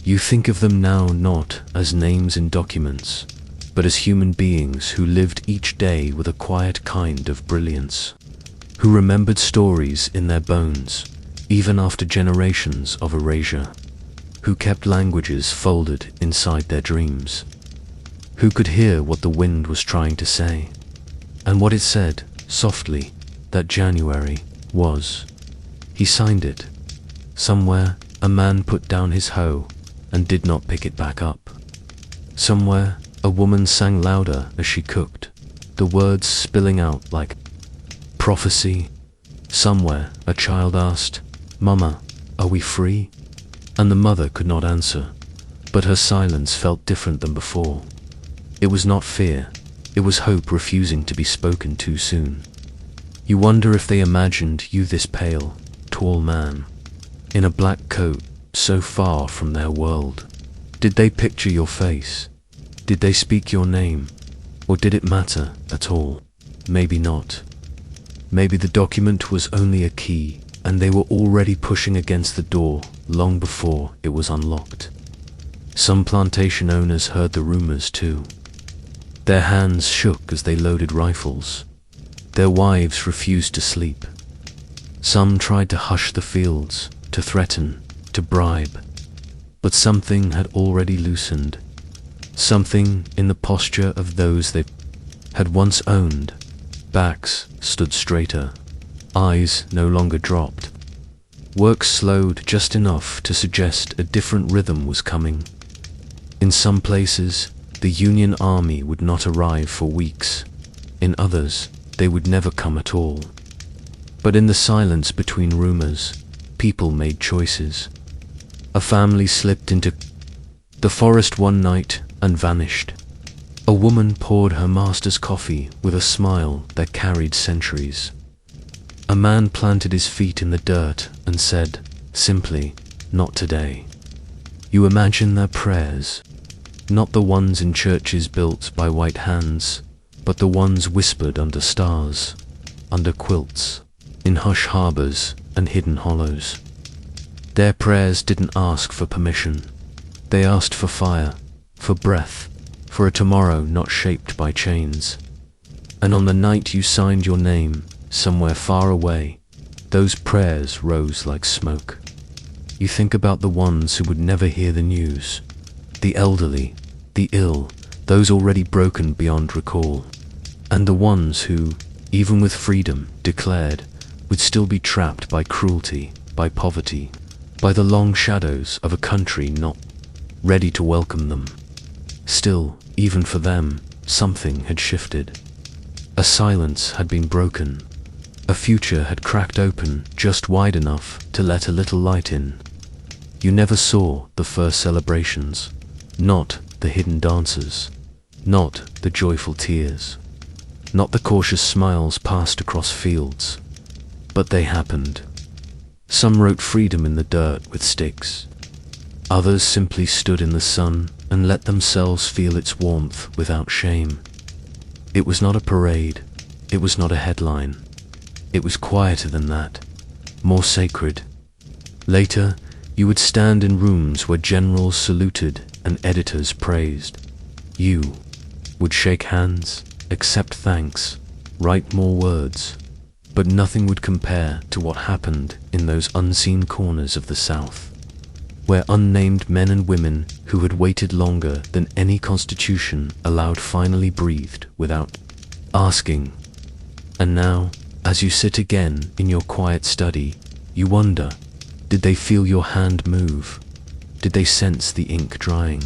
You think of them now not as names in documents, but as human beings who lived each day with a quiet kind of brilliance, who remembered stories in their bones, even after generations of erasure, who kept languages folded inside their dreams, who could hear what the wind was trying to say, and what it said, softly, that January was. He signed it. Somewhere, a man put down his hoe and did not pick it back up. Somewhere, a woman sang louder as she cooked, the words spilling out like prophecy. Somewhere, a child asked, "Mama, are we free?" And the mother could not answer, but her silence felt different than before. It was not fear, it was hope refusing to be spoken too soon. You wonder if they imagined you this pale, tall man, in a black coat, so far from their world. Did they picture your face? Did they speak your name? Or did it matter at all? Maybe not. Maybe the document was only a key, and they were already pushing against the door long before it was unlocked. Some plantation owners heard the rumors too. Their hands shook as they loaded rifles. Their wives refused to sleep. Some tried to hush the fields, to threaten, to bribe. But something had already loosened. Something in the posture of those they had once owned. Backs stood straighter. Eyes no longer dropped. Work slowed just enough to suggest a different rhythm was coming. In some places, the Union Army would not arrive for weeks. In others, they would never come at all. But in the silence between rumors, people made choices. A family slipped into the forest one night and vanished. A woman poured her master's coffee with a smile that carried centuries. A man planted his feet in the dirt and said, simply, "Not today." You imagine their prayers, not the ones in churches built by white hands, but the ones whispered under stars, under quilts, in hush harbors and hidden hollows. Their prayers didn't ask for permission. They asked for fire, for breath, for a tomorrow not shaped by chains. And on the night you signed your name, somewhere far away, those prayers rose like smoke. You think about the ones who would never hear the news, the elderly, the ill, those already broken beyond recall, and the ones who, even with freedom declared, would still be trapped by cruelty, by poverty, by the long shadows of a country not ready to welcome them. Still, even for them, something had shifted. A silence had been broken. A future had cracked open just wide enough to let a little light in. You never saw the first celebrations, not the hidden dances, not the joyful tears, not the cautious smiles passed across fields, but they happened. Some wrote freedom in the dirt with sticks. Others simply stood in the sun and let themselves feel its warmth without shame. It was not a parade, it was not a headline. It was quieter than that, more sacred. Later, you would stand in rooms where generals saluted and editors praised. You would shake hands, accept thanks, write more words, but nothing would compare to what happened in those unseen corners of the South, where unnamed men and women who had waited longer than any constitution allowed finally breathed without asking. And now, as you sit again in your quiet study, you wonder, did they feel your hand move? Did they sense the ink drying?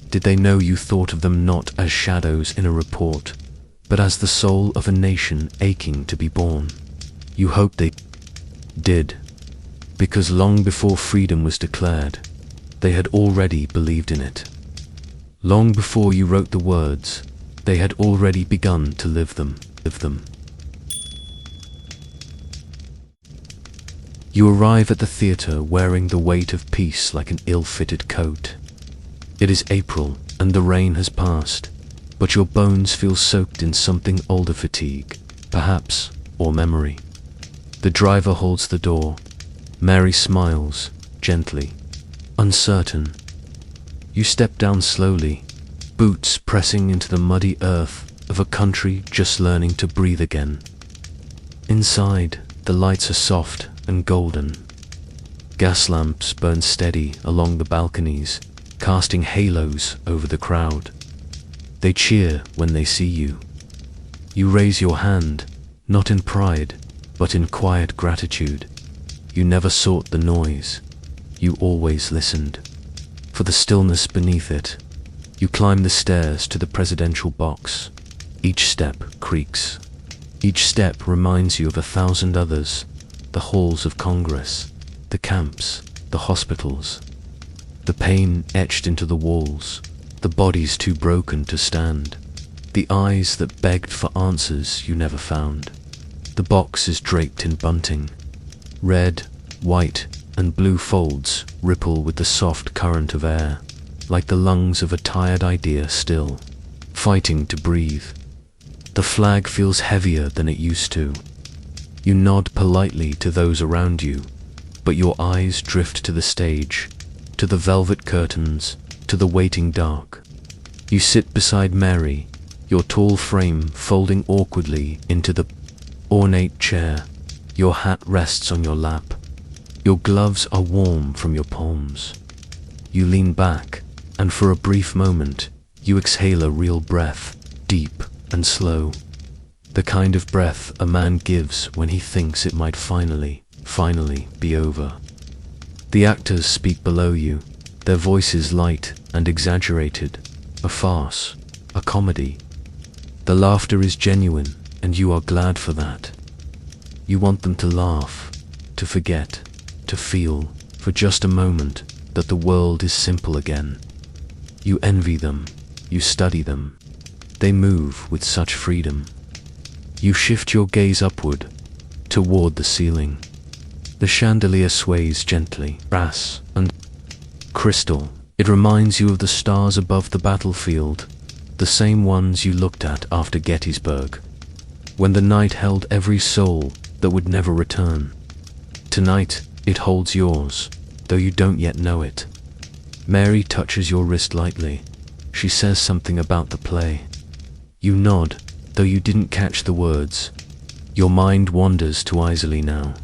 Did they know you thought of them not as shadows in a report, but as the soul of a nation aching to be born? You hoped they did, because long before freedom was declared, they had already believed in it. Long before you wrote the words, they had already begun to live them. You arrive at the theatre wearing the weight of peace like an ill-fitted coat. It is April and the rain has passed, but your bones feel soaked in something older fatigue, perhaps, or memory. The driver holds the door. Mary smiles, gently, uncertain. You step down slowly, boots pressing into the muddy earth of a country just learning to breathe again. Inside, the lights are soft and golden. Gas lamps burn steady along the balconies, casting halos over the crowd. They cheer when they see you. You raise your hand, not in pride, but in quiet gratitude. You never sought the noise. You always listened. For the stillness beneath it, you climb the stairs to the presidential box. Each step creaks. Each step reminds you of 1,000 others, the halls of Congress, the camps, the hospitals, the pain etched into the walls, the bodies too broken to stand, the eyes that begged for answers you never found. The box is draped in bunting. Red, white, and blue folds ripple with the soft current of air, like the lungs of a tired idea still, fighting to breathe. The flag feels heavier than it used to. You nod politely to those around you, but your eyes drift to the stage, to the velvet curtains, to the waiting dark. You sit beside Mary, your tall frame folding awkwardly into the ornate chair. Your hat rests on your lap. Your gloves are warm from your palms. You lean back, and for a brief moment, you exhale a real breath, deep and slow. The kind of breath a man gives when he thinks it might finally be over. The actors speak below you, their voices light and exaggerated, a farce, a comedy. The laughter is genuine, and you are glad for that. You want them to laugh, to forget, to feel, for just a moment, that the world is simple again. You envy them, you study them. They move with such freedom. You shift your gaze upward, toward the ceiling. The chandelier sways gently, brass and crystal. It reminds you of the stars above the battlefield, the same ones you looked at after Gettysburg, when the night held every soul that would never return. Tonight, it holds yours, though you don't yet know it. Mary touches your wrist lightly. She says something about the play. You nod, though you didn't catch the words. Your mind wanders to Isley now,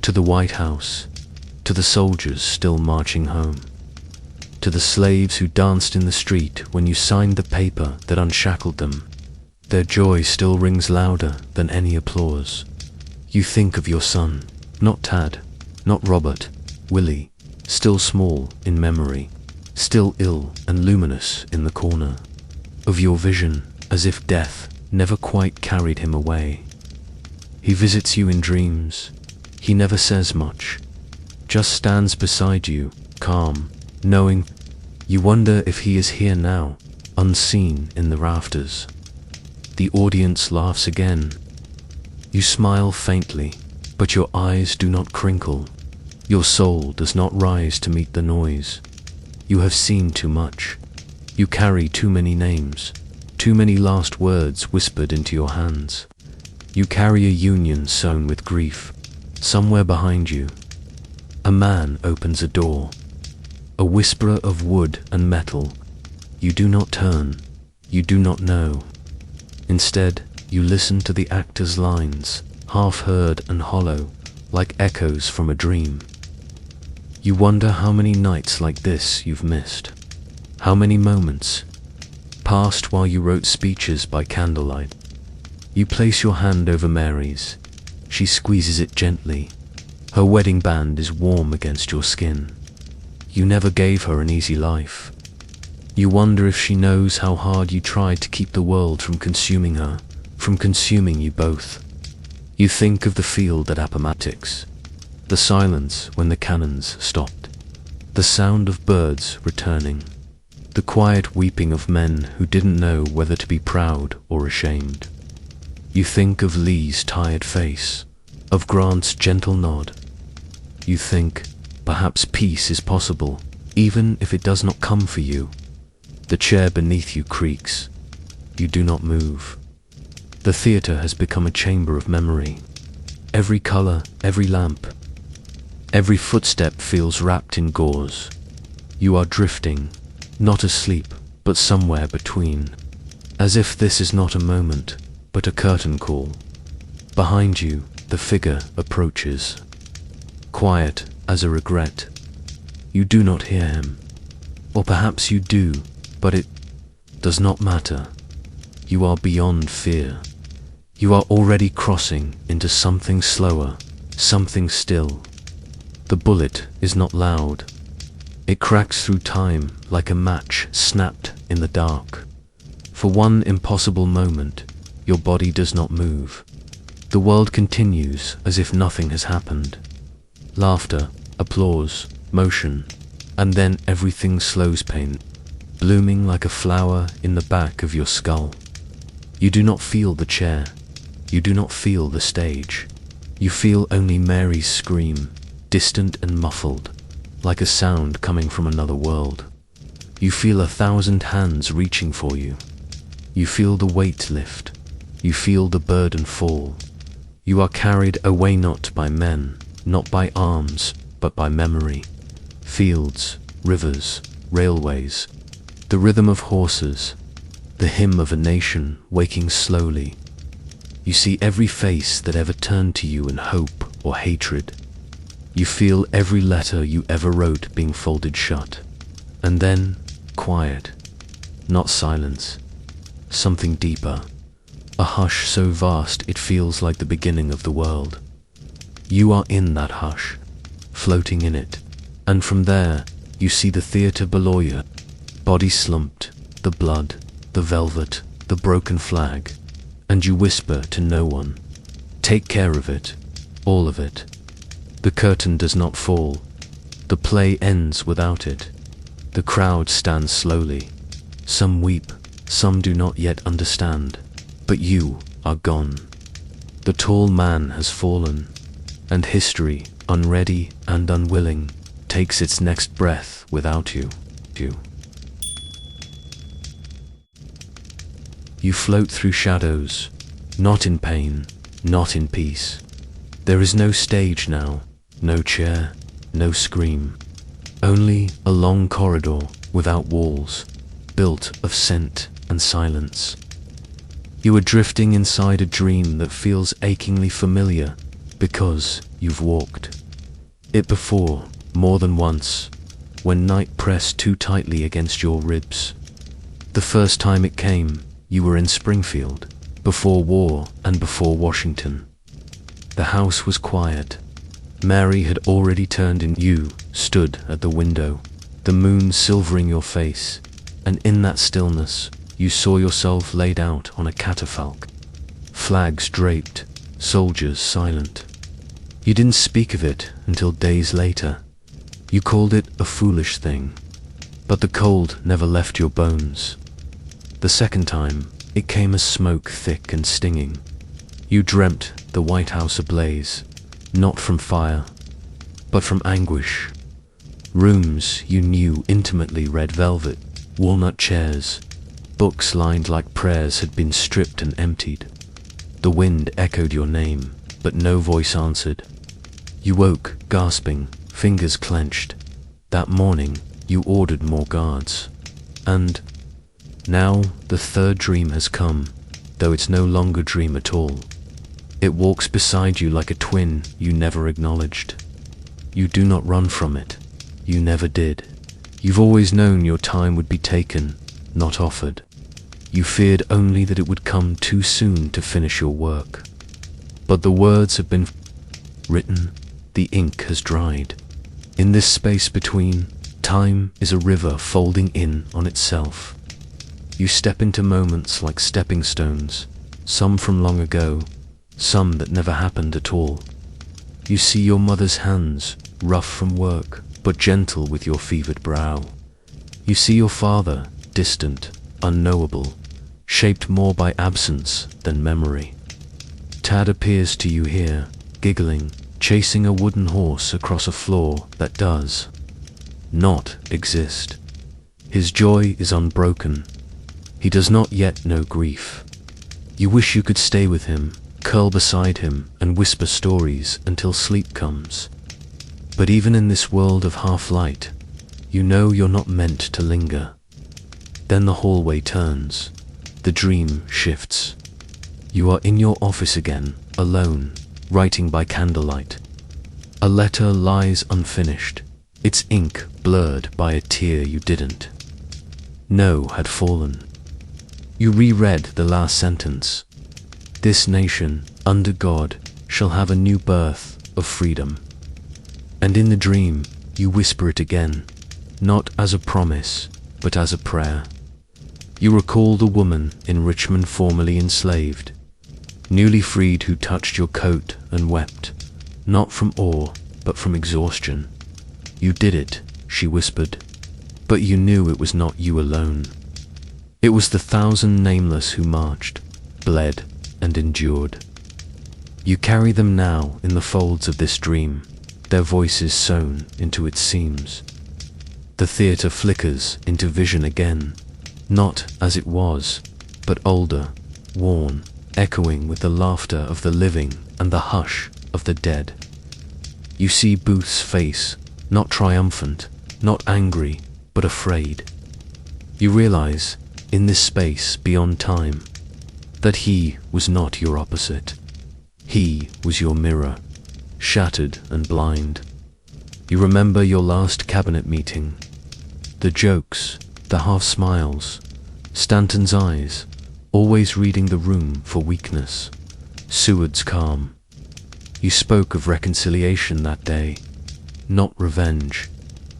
to the White House, to the soldiers still marching home, to the slaves who danced in the street when you signed the paper that unshackled them. Their joy still rings louder than any applause. You think of your son, not Tad, not Robert, Willie, still small in memory, still ill and luminous in the corner. Of your vision, as if death never quite carried him away. He visits you in dreams. He never says much, just stands beside you, calm, knowing. You wonder if he is here now, unseen in the rafters. The audience laughs again. You smile faintly, but your eyes do not crinkle. Your soul does not rise to meet the noise. You have seen too much. You carry too many names, too many last words whispered into your hands. You carry a union sown with grief. Somewhere behind you, a man opens a door, a whisperer of wood and metal. You do not turn, you do not know. Instead, you listen to the actor's lines, half heard and hollow, like echoes from a dream. You wonder how many nights like this you've missed, how many moments passed while you wrote speeches by candlelight. You place your hand over Mary's. She squeezes it gently. Her wedding band is warm against your skin. You never gave her an easy life. You wonder if she knows how hard you tried to keep the world from consuming her, from consuming you both. You think of the field at Appomattox, the silence when the cannons stopped, the sound of birds returning, the quiet weeping of men who didn't know whether to be proud or ashamed. You think of Lee's tired face, of Grant's gentle nod. You think, perhaps peace is possible, even if it does not come for you. The chair beneath you creaks. You do not move. The theater has become a chamber of memory. Every color, every lamp, every footstep feels wrapped in gauze. You are drifting, not asleep, but somewhere between. As if this is not a moment, but a curtain call. Behind you, the figure approaches, quiet as a regret. You do not hear him, or perhaps you do, but it does not matter. You are beyond fear. You are already crossing into something slower, something still. The bullet is not loud. It cracks through time like a match snapped in the dark. For one impossible moment, your body does not move. The world continues as if nothing has happened. Laughter, applause, motion, and then everything slows pain, blooming like a flower in the back of your skull. You do not feel the chair. You do not feel the stage. You feel only Mary's scream, distant and muffled, like a sound coming from another world. You feel 1,000 hands reaching for you. You feel the weight lift. You feel the burden fall. You are carried away not by men, not by arms, but by memory. Fields, rivers, railways, the rhythm of horses, the hymn of a nation waking slowly. You see every face that ever turned to you in hope or hatred. You feel every letter you ever wrote being folded shut. And then, quiet, not silence, something deeper. A hush so vast it feels like the beginning of the world. You are in that hush, floating in it, and from there you see the theater below you, body slumped, the blood, the velvet, the broken flag, and you whisper to no one, take care of it, all of it. The curtain does not fall. The play ends without it. The crowd stands slowly. Some weep, some do not yet understand. But you are gone. The tall man has fallen, and history, unready and unwilling, takes its next breath without you. You float through shadows, not in pain, not in peace. There is no stage now, no chair, no scream. Only a long corridor without walls, built of scent and silence. You are drifting inside a dream that feels achingly familiar because you've walked it before, more than once, when night pressed too tightly against your ribs. The first time it came, you were in Springfield, before war and before Washington. The house was quiet. Mary had already turned and you stood at the window, the moon silvering your face, and in that stillness, you saw yourself laid out on a catafalque. Flags draped, soldiers silent. You didn't speak of it until days later. You called it a foolish thing, but the cold never left your bones. The second time, it came as smoke thick and stinging. You dreamt the White House ablaze, not from fire, but from anguish. Rooms you knew intimately, red velvet, walnut chairs, books lined like prayers had been stripped and emptied. The wind echoed your name, but no voice answered. You woke, gasping, fingers clenched. That morning, you ordered more guards. And now the third dream has come, though it's no longer a dream at all. It walks beside you like a twin you never acknowledged. You do not run from it. You never did. You've always known your time would be taken, not offered. You feared only that it would come too soon to finish your work. But the words have been written, the ink has dried. In this space between, time is a river folding in on itself. You step into moments like stepping stones, some from long ago, some that never happened at all. You see your mother's hands, rough from work, but gentle with your fevered brow. You see your father, distant, unknowable, shaped more by absence than memory. Tad appears to you here, giggling, chasing a wooden horse across a floor that does not exist. His joy is unbroken. He does not yet know grief. You wish you could stay with him, curl beside him, and whisper stories until sleep comes. But even in this world of half-light, you know you're not meant to linger. Then the hallway turns. The dream shifts. You are in your office again, alone, writing by candlelight. A letter lies unfinished, its ink blurred by a tear you didn't know had fallen. You reread the last sentence. This nation, under God, shall have a new birth of freedom. And in the dream, you whisper it again, not as a promise, but as a prayer. You recall the woman in Richmond formerly enslaved, newly freed, who touched your coat and wept, not from awe, but from exhaustion. You did it, she whispered, but you knew it was not you alone. It was the 1,000 nameless who marched, bled, and endured. You carry them now in the folds of this dream, their voices sewn into its seams. The theatre flickers into vision again, not as it was, but older, worn, echoing with the laughter of the living and the hush of the dead. You see Booth's face, not triumphant, not angry, but afraid. You realize, in this space beyond time, that he was not your opposite. He was your mirror, shattered and blind. You remember your last cabinet meeting, the jokes, the half smiles, Stanton's eyes, always reading the room for weakness, Seward's calm. You spoke of reconciliation that day, not revenge.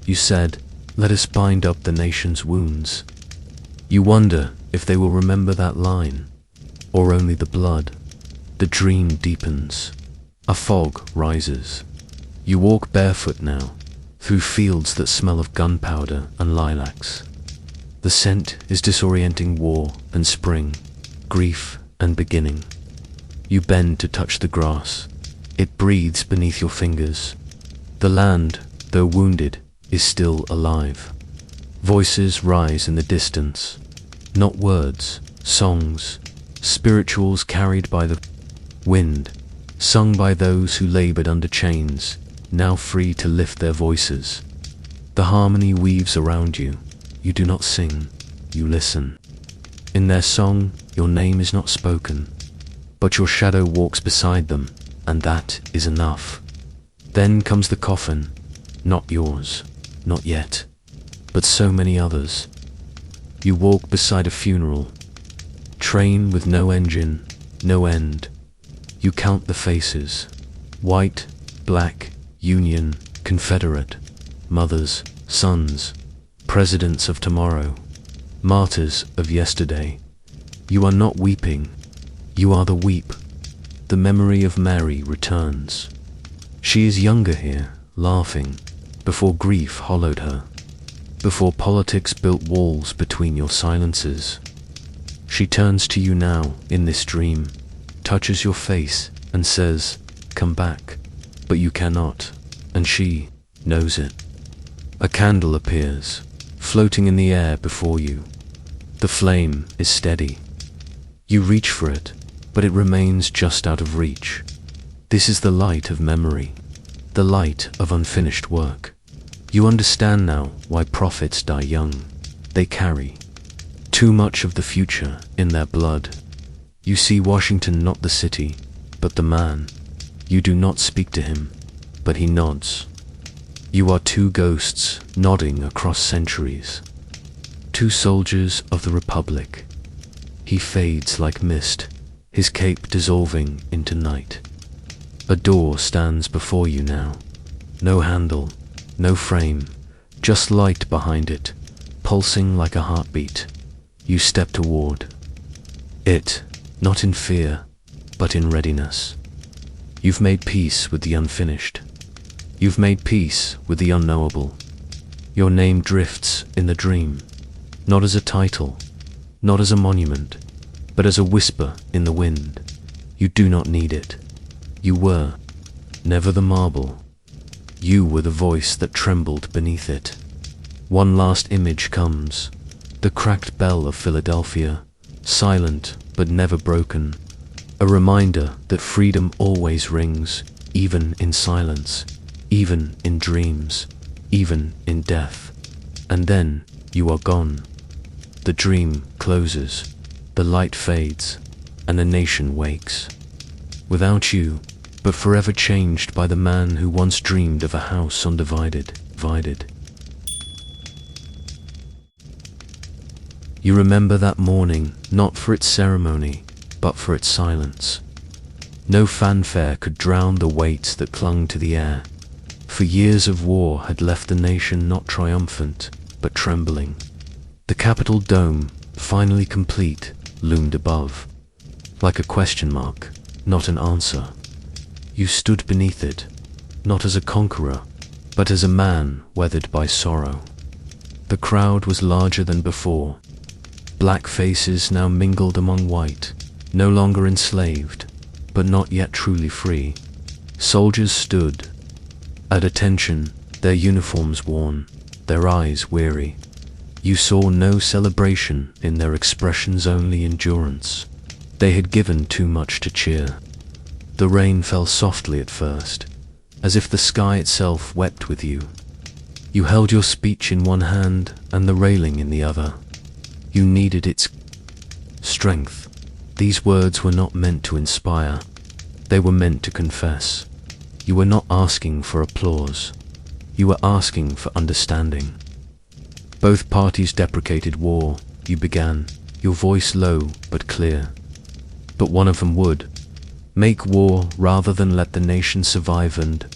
You said, let us bind up the nation's wounds. You wonder if they will remember that line, or only the blood. The dream deepens. A fog rises. You walk barefoot now, through fields that smell of gunpowder and lilacs. The scent is disorienting war and spring, grief and beginning. You bend to touch the grass. It breathes beneath your fingers. The land, though wounded, is still alive. Voices rise in the distance. Not words, songs, spirituals carried by the wind, sung by those who labored under chains, now free to lift their voices. The harmony weaves around you. You do not sing, you listen. In their song, your name is not spoken, but your shadow walks beside them, and that is enough. Then comes the coffin, not yours, not yet, but so many others. You walk beside a funeral, train with no engine, no end. You count the faces, white, black, Union, Confederate, mothers, sons, presidents of tomorrow, martyrs of yesterday. You are not weeping, you are the weep. the memory of Mary returns. She is younger here, laughing, before grief hollowed her, before politics built walls between your silences. She turns to you now, in this dream, touches your face, and says, "Come back." But you cannot, and she knows it. A candle appears, floating in the air before you. The flame is steady. You reach for it, but it remains just out of reach. This is the light of memory, the light of unfinished work. You understand now why prophets die young. They carry too much of the future in their blood. You see Washington not the city, but the man. You do not speak to him, but he nods. You are two ghosts nodding across centuries. Two soldiers of the Republic. He fades like mist, his cape dissolving into night. A door stands before you now. No handle, no frame, just light behind it, pulsing like a heartbeat. You step toward it, not in fear, but in readiness. You've made peace with the unfinished. You've made peace with the unknowable. Your name drifts in the dream, not as a title, not as a monument, but as a whisper in the wind. You do not need it. You were never the marble. You were the voice that trembled beneath it. One last image comes, the cracked bell of Philadelphia, silent but never broken, a reminder that freedom always rings, even in silence, even in dreams, even in death. And then you are gone. The dream closes, the light fades, and a nation wakes. Without you, but forever changed by the man who once dreamed of a house undivided. You remember that morning, not for its ceremony, but for its silence. No fanfare could drown the weight that clung to the air, for years of war had left the nation not triumphant, but trembling. The Capitol dome, finally complete, loomed above, like a question mark, not an answer. You stood beneath it, not as a conqueror, but as a man weathered by sorrow. The crowd was larger than before. Black faces now mingled among white, no longer enslaved, but not yet truly free. Soldiers stood, at attention, their uniforms worn, their eyes weary. You saw no celebration in their expressions, only endurance. They had given too much to cheer. The rain fell softly at first, as if the sky itself wept with you. You held your speech in one hand and the railing in the other. You needed its strength. These words were not meant to inspire. They were meant to confess. You were not asking for applause. You were asking for understanding. Both parties deprecated war. You began, your voice low but clear. But one of them would make war rather than let the nation survive, and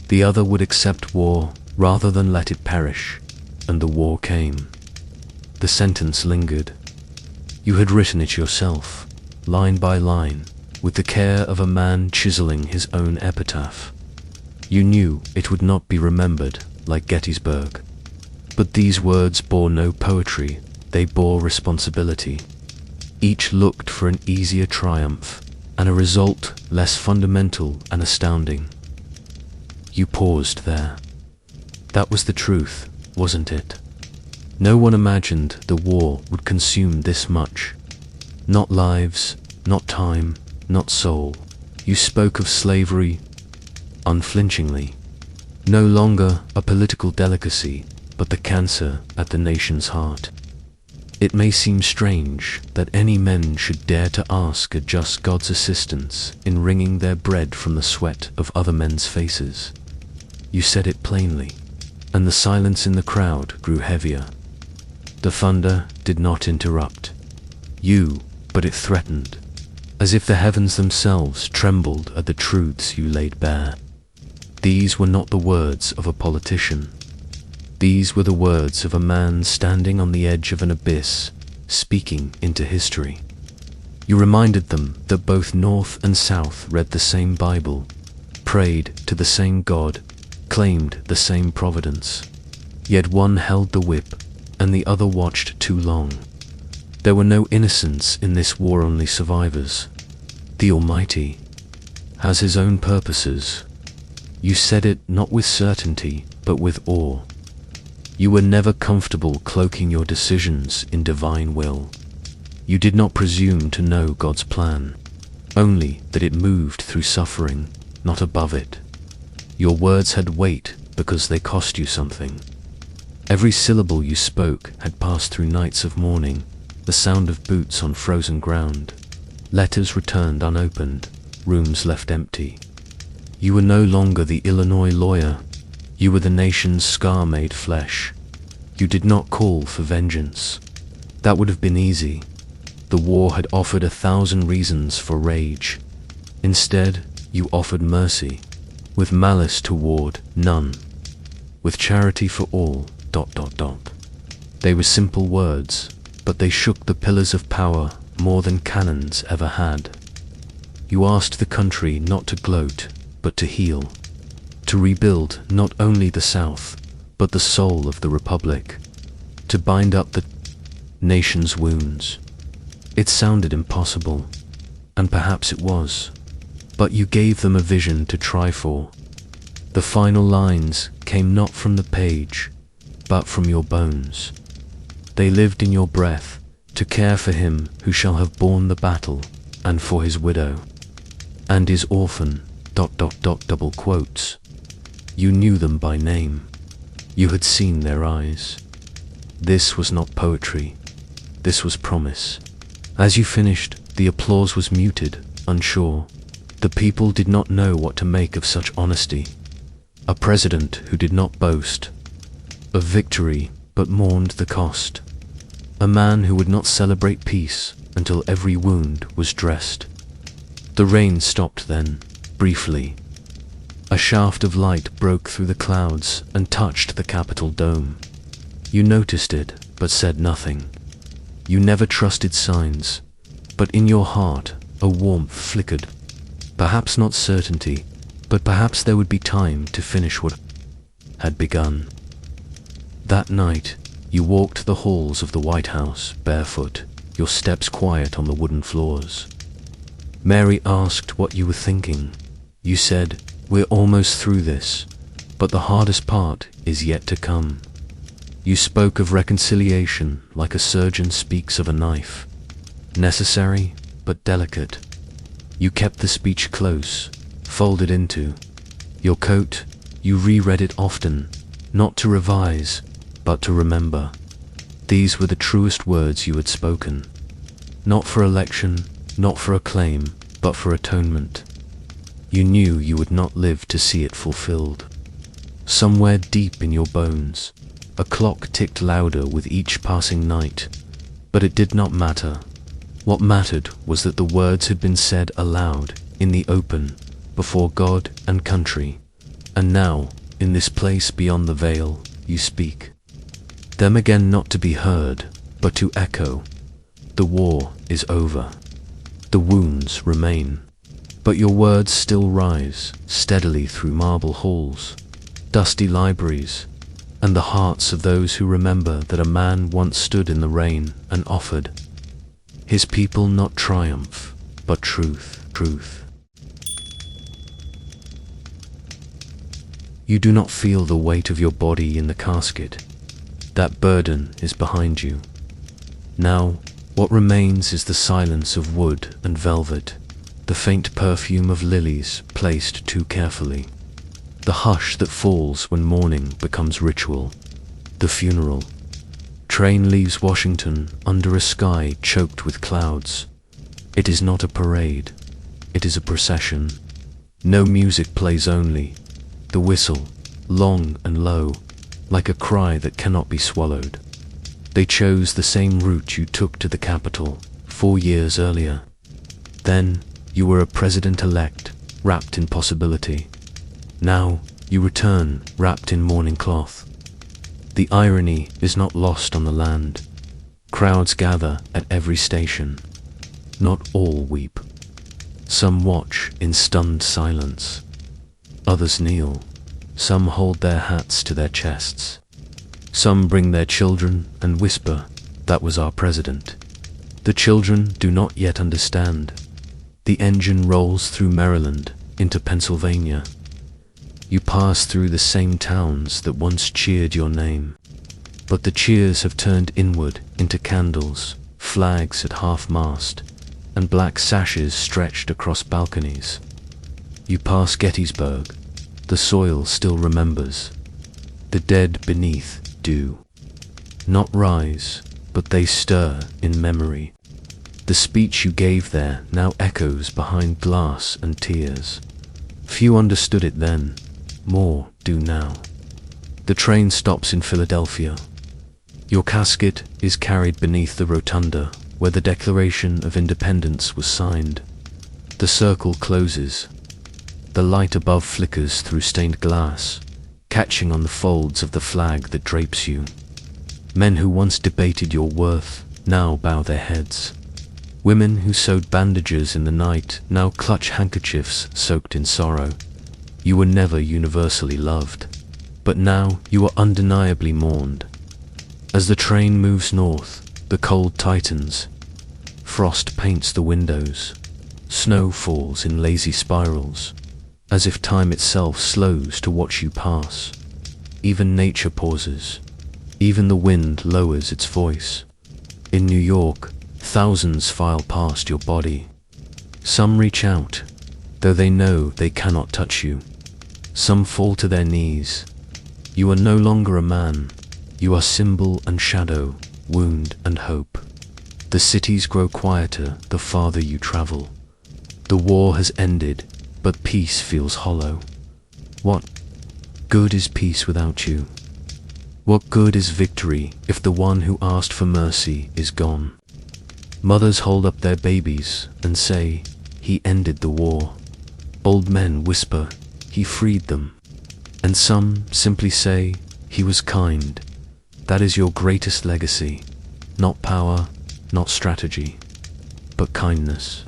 the other would accept war rather than let it perish. And the war came. The sentence lingered. You had written it yourself, line by line, with the care of a man chiseling his own epitaph. You knew it would not be remembered like Gettysburg. But these words bore no poetry, they bore responsibility. Each looked for an easier triumph, and a result less fundamental and astounding. You paused there. That was the truth, wasn't it? No one imagined the war would consume this much. Not lives, not time, not soul. You spoke of slavery unflinchingly. No longer a political delicacy, but the cancer at the nation's heart. It may seem strange that any men should dare to ask a just God's assistance in wringing their bread from the sweat of other men's faces. You said it plainly, and the silence in the crowd grew heavier. The thunder did not interrupt you, but it threatened, as if the heavens themselves trembled at the truths you laid bare. These were not the words of a politician. These were the words of a man standing on the edge of an abyss, speaking into history. You reminded them that both North and South read the same Bible, prayed to the same God, claimed the same providence. Yet one held the whip, and the other watched too long. There were no innocents in this war, only survivors. The Almighty has His own purposes. You said it not with certainty, but with awe. You were never comfortable cloaking your decisions in divine will. You did not presume to know God's plan, only that it moved through suffering, not above it. Your words had weight because they cost you something. Every syllable you spoke had passed through nights of mourning, the sound of boots on frozen ground, letters returned unopened, rooms left empty. You were no longer the Illinois lawyer. You were the nation's scar made flesh. You did not call for vengeance. That would have been easy. The war had offered 1,000 reasons for rage. Instead, you offered mercy, with malice toward none, with charity for all, ... They were simple words, but they shook the pillars of power more than cannons ever had. You asked the country not to gloat, but to heal, to rebuild not only the South, but the soul of the Republic, to bind up the nation's wounds. It sounded impossible, and perhaps it was, but you gave them a vision to try for. The final lines came not from the page, but from your bones. They lived in your breath, to care for him who shall have borne the battle, and for his widow, and his orphan, ... double quotes. You knew them by name. You had seen their eyes. This was not poetry. This was promise. As you finished, the applause was muted, unsure. The people did not know what to make of such honesty. A president who did not boast of victory, but mourned the cost. A man who would not celebrate peace until every wound was dressed. The rain stopped then, briefly. A shaft of light broke through the clouds and touched the Capitol dome. You noticed it, but said nothing. You never trusted signs, but in your heart a warmth flickered. Perhaps not certainty, but perhaps there would be time to finish what had begun. That night, you walked the halls of the White House barefoot, your steps quiet on the wooden floors. Mary asked what you were thinking. You said, "We're almost through this, but the hardest part is yet to come." You spoke of reconciliation like a surgeon speaks of a knife, necessary but delicate. You kept the speech close, folded into your coat. You reread it often, not to revise, but to remember. These were the truest words you had spoken, not for election, not for acclaim, but for atonement. You knew you would not live to see it fulfilled. Somewhere deep in your bones, a clock ticked louder with each passing night, but it did not matter. What mattered was that the words had been said aloud, in the open, before God and country, and now, in this place beyond the veil, you speak. Them again not to be heard, but to echo. The war is over. The wounds remain, but your words still rise steadily through marble halls, dusty libraries, and the hearts of those who remember that a man once stood in the rain and offered his people not triumph, but truth. You do not feel the weight of your body in the casket. That burden is behind you. Now, what remains is the silence of wood and velvet, the faint perfume of lilies placed too carefully, the hush that falls when mourning becomes ritual, the funeral. Train leaves Washington under a sky choked with clouds. It is not a parade, it is a procession. No music plays, only the whistle, long and low, like a cry that cannot be swallowed. They chose the same route you took to the Capitol 4 years earlier. Then you were a president-elect, wrapped in possibility. Now you return, wrapped in mourning cloth. The irony is not lost on the land. Crowds gather at every station. Not all weep. Some watch in stunned silence. Others kneel. Some hold their hats to their chests. Some bring their children and whisper, "That was our president." The children do not yet understand. The engine rolls through Maryland into Pennsylvania. You pass through the same towns that once cheered your name. But the cheers have turned inward into candles, flags at half-mast, and black sashes stretched across balconies. You pass Gettysburg. The soil still remembers. The dead beneath do not rise, but they stir in memory. The speech you gave there now echoes behind glass and tears. Few understood it then, more do now. The train stops in Philadelphia. Your casket is carried beneath the rotunda where the Declaration of Independence was signed. The circle closes. The light above flickers through stained glass, catching on the folds of the flag that drapes you. Men who once debated your worth now bow their heads. Women who sewed bandages in the night now clutch handkerchiefs soaked in sorrow. You were never universally loved, but now you are undeniably mourned. As the train moves north, the cold tightens. Frost paints the windows. Snow falls in lazy spirals, as if time itself slows to watch you pass. Even nature pauses. Even the wind lowers its voice. In New York, thousands file past your body. Some reach out, though they know they cannot touch you. Some fall to their knees. You are no longer a man. You are symbol and shadow, wound and hope. The cities grow quieter the farther you travel. The war has ended, but peace feels hollow. What good is peace without you? What good is victory if the one who asked for mercy is gone? Mothers hold up their babies and say, "He ended the war." Old men whisper, "He freed them." And some simply say, "He was kind." That is your greatest legacy. Not power, not strategy, but kindness.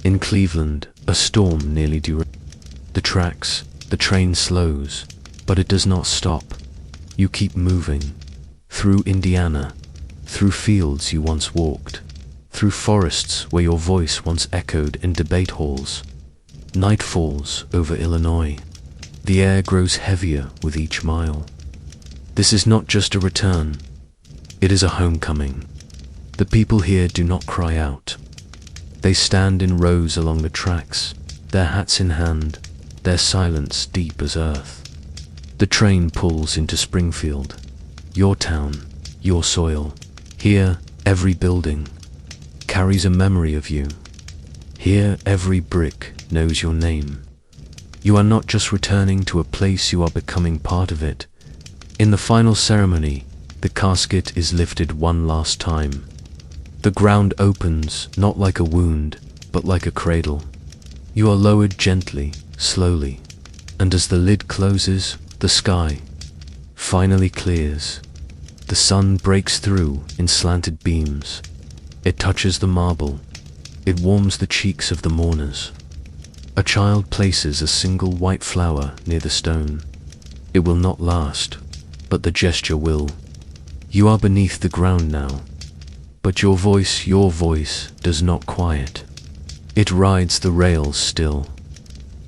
In Cleveland, a storm nearly derailed the tracks. The train slows, but it does not stop. You keep moving. Through Indiana, through fields you once walked, through forests where your voice once echoed in debate halls. Night falls over Illinois. The air grows heavier with each mile. This is not just a return. It is a homecoming. The people here do not cry out. They stand in rows along the tracks, their hats in hand, their silence deep as earth. The train pulls into Springfield, your town, your soil. Here, every building carries a memory of you. Here, every brick knows your name. You are not just returning to a place, you are becoming part of it. In the final ceremony, the casket is lifted one last time. The ground opens, not like a wound, but like a cradle. You are lowered gently, slowly, and as the lid closes, the sky finally clears. The sun breaks through in slanted beams. It touches the marble. It warms the cheeks of the mourners. A child places a single white flower near the stone. It will not last, but the gesture will. You are beneath the ground now, but your voice does not quiet. It rides the rails still.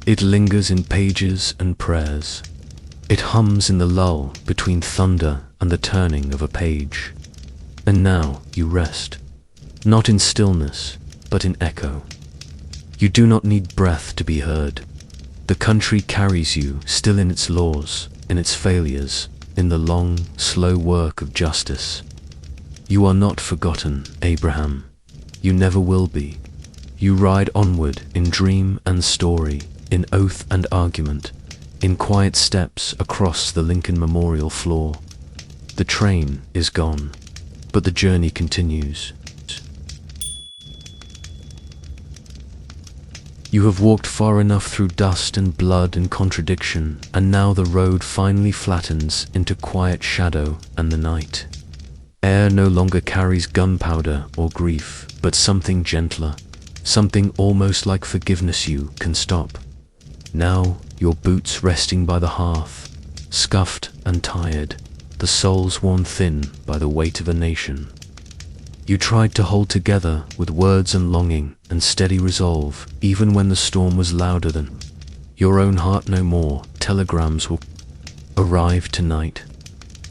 It lingers in pages and prayers. It hums in the lull between thunder and the turning of a page. And now you rest, not in stillness, but in echo. You do not need breath to be heard. The country carries you still in its laws, in its failures, in the long, slow work of justice. You are not forgotten, Abraham. You never will be. You ride onward in dream and story, in oath and argument, in quiet steps across the Lincoln Memorial floor. The train is gone, but the journey continues. You have walked far enough through dust and blood and contradiction, and now the road finally flattens into quiet shadow and the night. Air no longer carries gunpowder or grief, but something gentler, something almost like forgiveness you can stop. Now, your boots resting by the hearth, scuffed and tired, the soles worn thin by the weight of a nation. You tried to hold together with words and longing and steady resolve, even when the storm was louder than your own heart. No more telegrams will arrive tonight.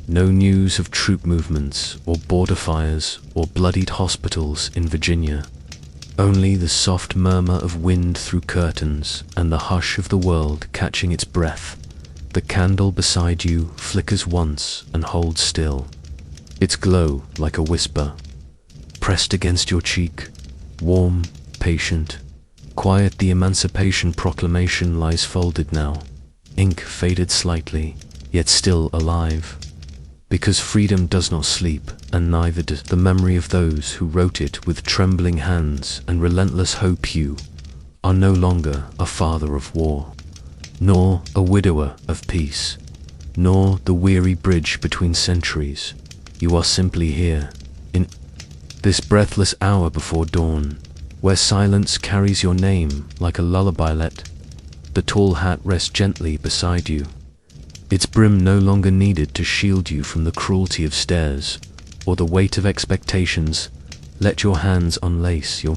No news of troop movements or border fires or bloodied hospitals in Virginia. Only the soft murmur of wind through curtains and the hush of the world catching its breath. The candle beside you flickers once and holds still, its glow like a whisper, pressed against your cheek, warm, patient, quiet. The Emancipation Proclamation lies folded now, ink faded slightly, yet still alive. Because freedom does not sleep, and neither does the memory of those who wrote it with trembling hands and relentless hope. You are no longer a father of war, nor a widower of peace, nor the weary bridge between centuries. You are simply here, in this breathless hour before dawn, where silence carries your name like a lullaby. Let the tall hat rest gently beside you, its brim no longer needed to shield you from the cruelty of stairs or the weight of expectations. Let your hands unlace, your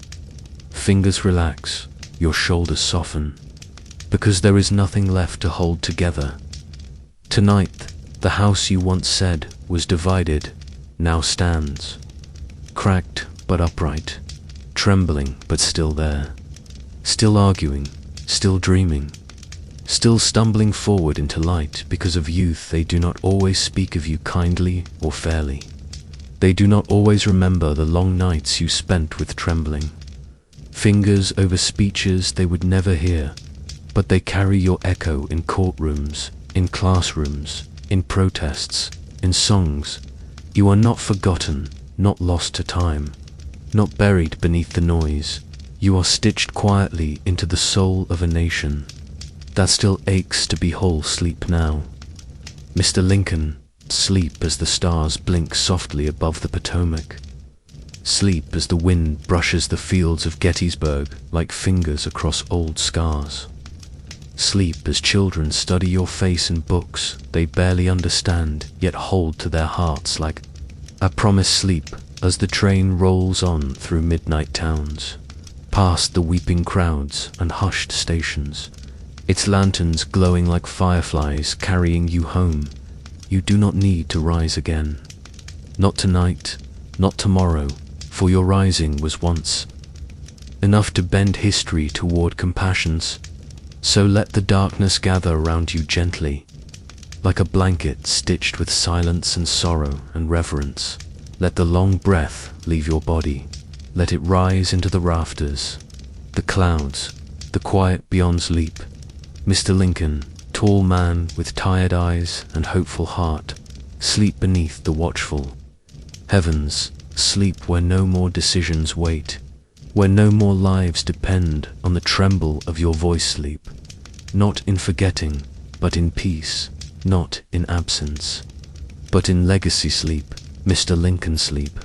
fingers relax, your shoulders soften, because there is nothing left to hold together. Tonight, the house you once said was divided now stands, cracked but upright, trembling but still there, still arguing, still dreaming, still stumbling forward into light. Because of youth, they do not always speak of you kindly or fairly. They do not always remember the long nights you spent with trembling fingers over speeches they would never hear, but they carry your echo in courtrooms, in classrooms, in protests, in songs. You are not forgotten, not lost to time, not buried beneath the noise. You are stitched quietly into the soul of a nation that still aches to be whole. Sleep now, Mr. Lincoln, sleep as the stars blink softly above the Potomac. Sleep as the wind brushes the fields of Gettysburg like fingers across old scars. Sleep as children study your face in books they barely understand, yet hold to their hearts like a promise. Sleep as the train rolls on through midnight towns, past the weeping crowds and hushed stations, its lanterns glowing like fireflies carrying you home. You do not need to rise again. Not tonight, not tomorrow, for your rising was once enough to bend history toward compassions. So let the darkness gather around you gently, like a blanket stitched with silence and sorrow and reverence. Let the long breath leave your body. Let it rise into the rafters, the clouds, the quiet beyond sleep. Mr. Lincoln, tall man with tired eyes and hopeful heart, sleep beneath the watchful heavens. Sleep where no more decisions wait, where no more lives depend on the tremble of your voice. Sleep, not in forgetting, but in peace, not in absence, but in legacy. Sleep, Mr. Lincoln, sleep.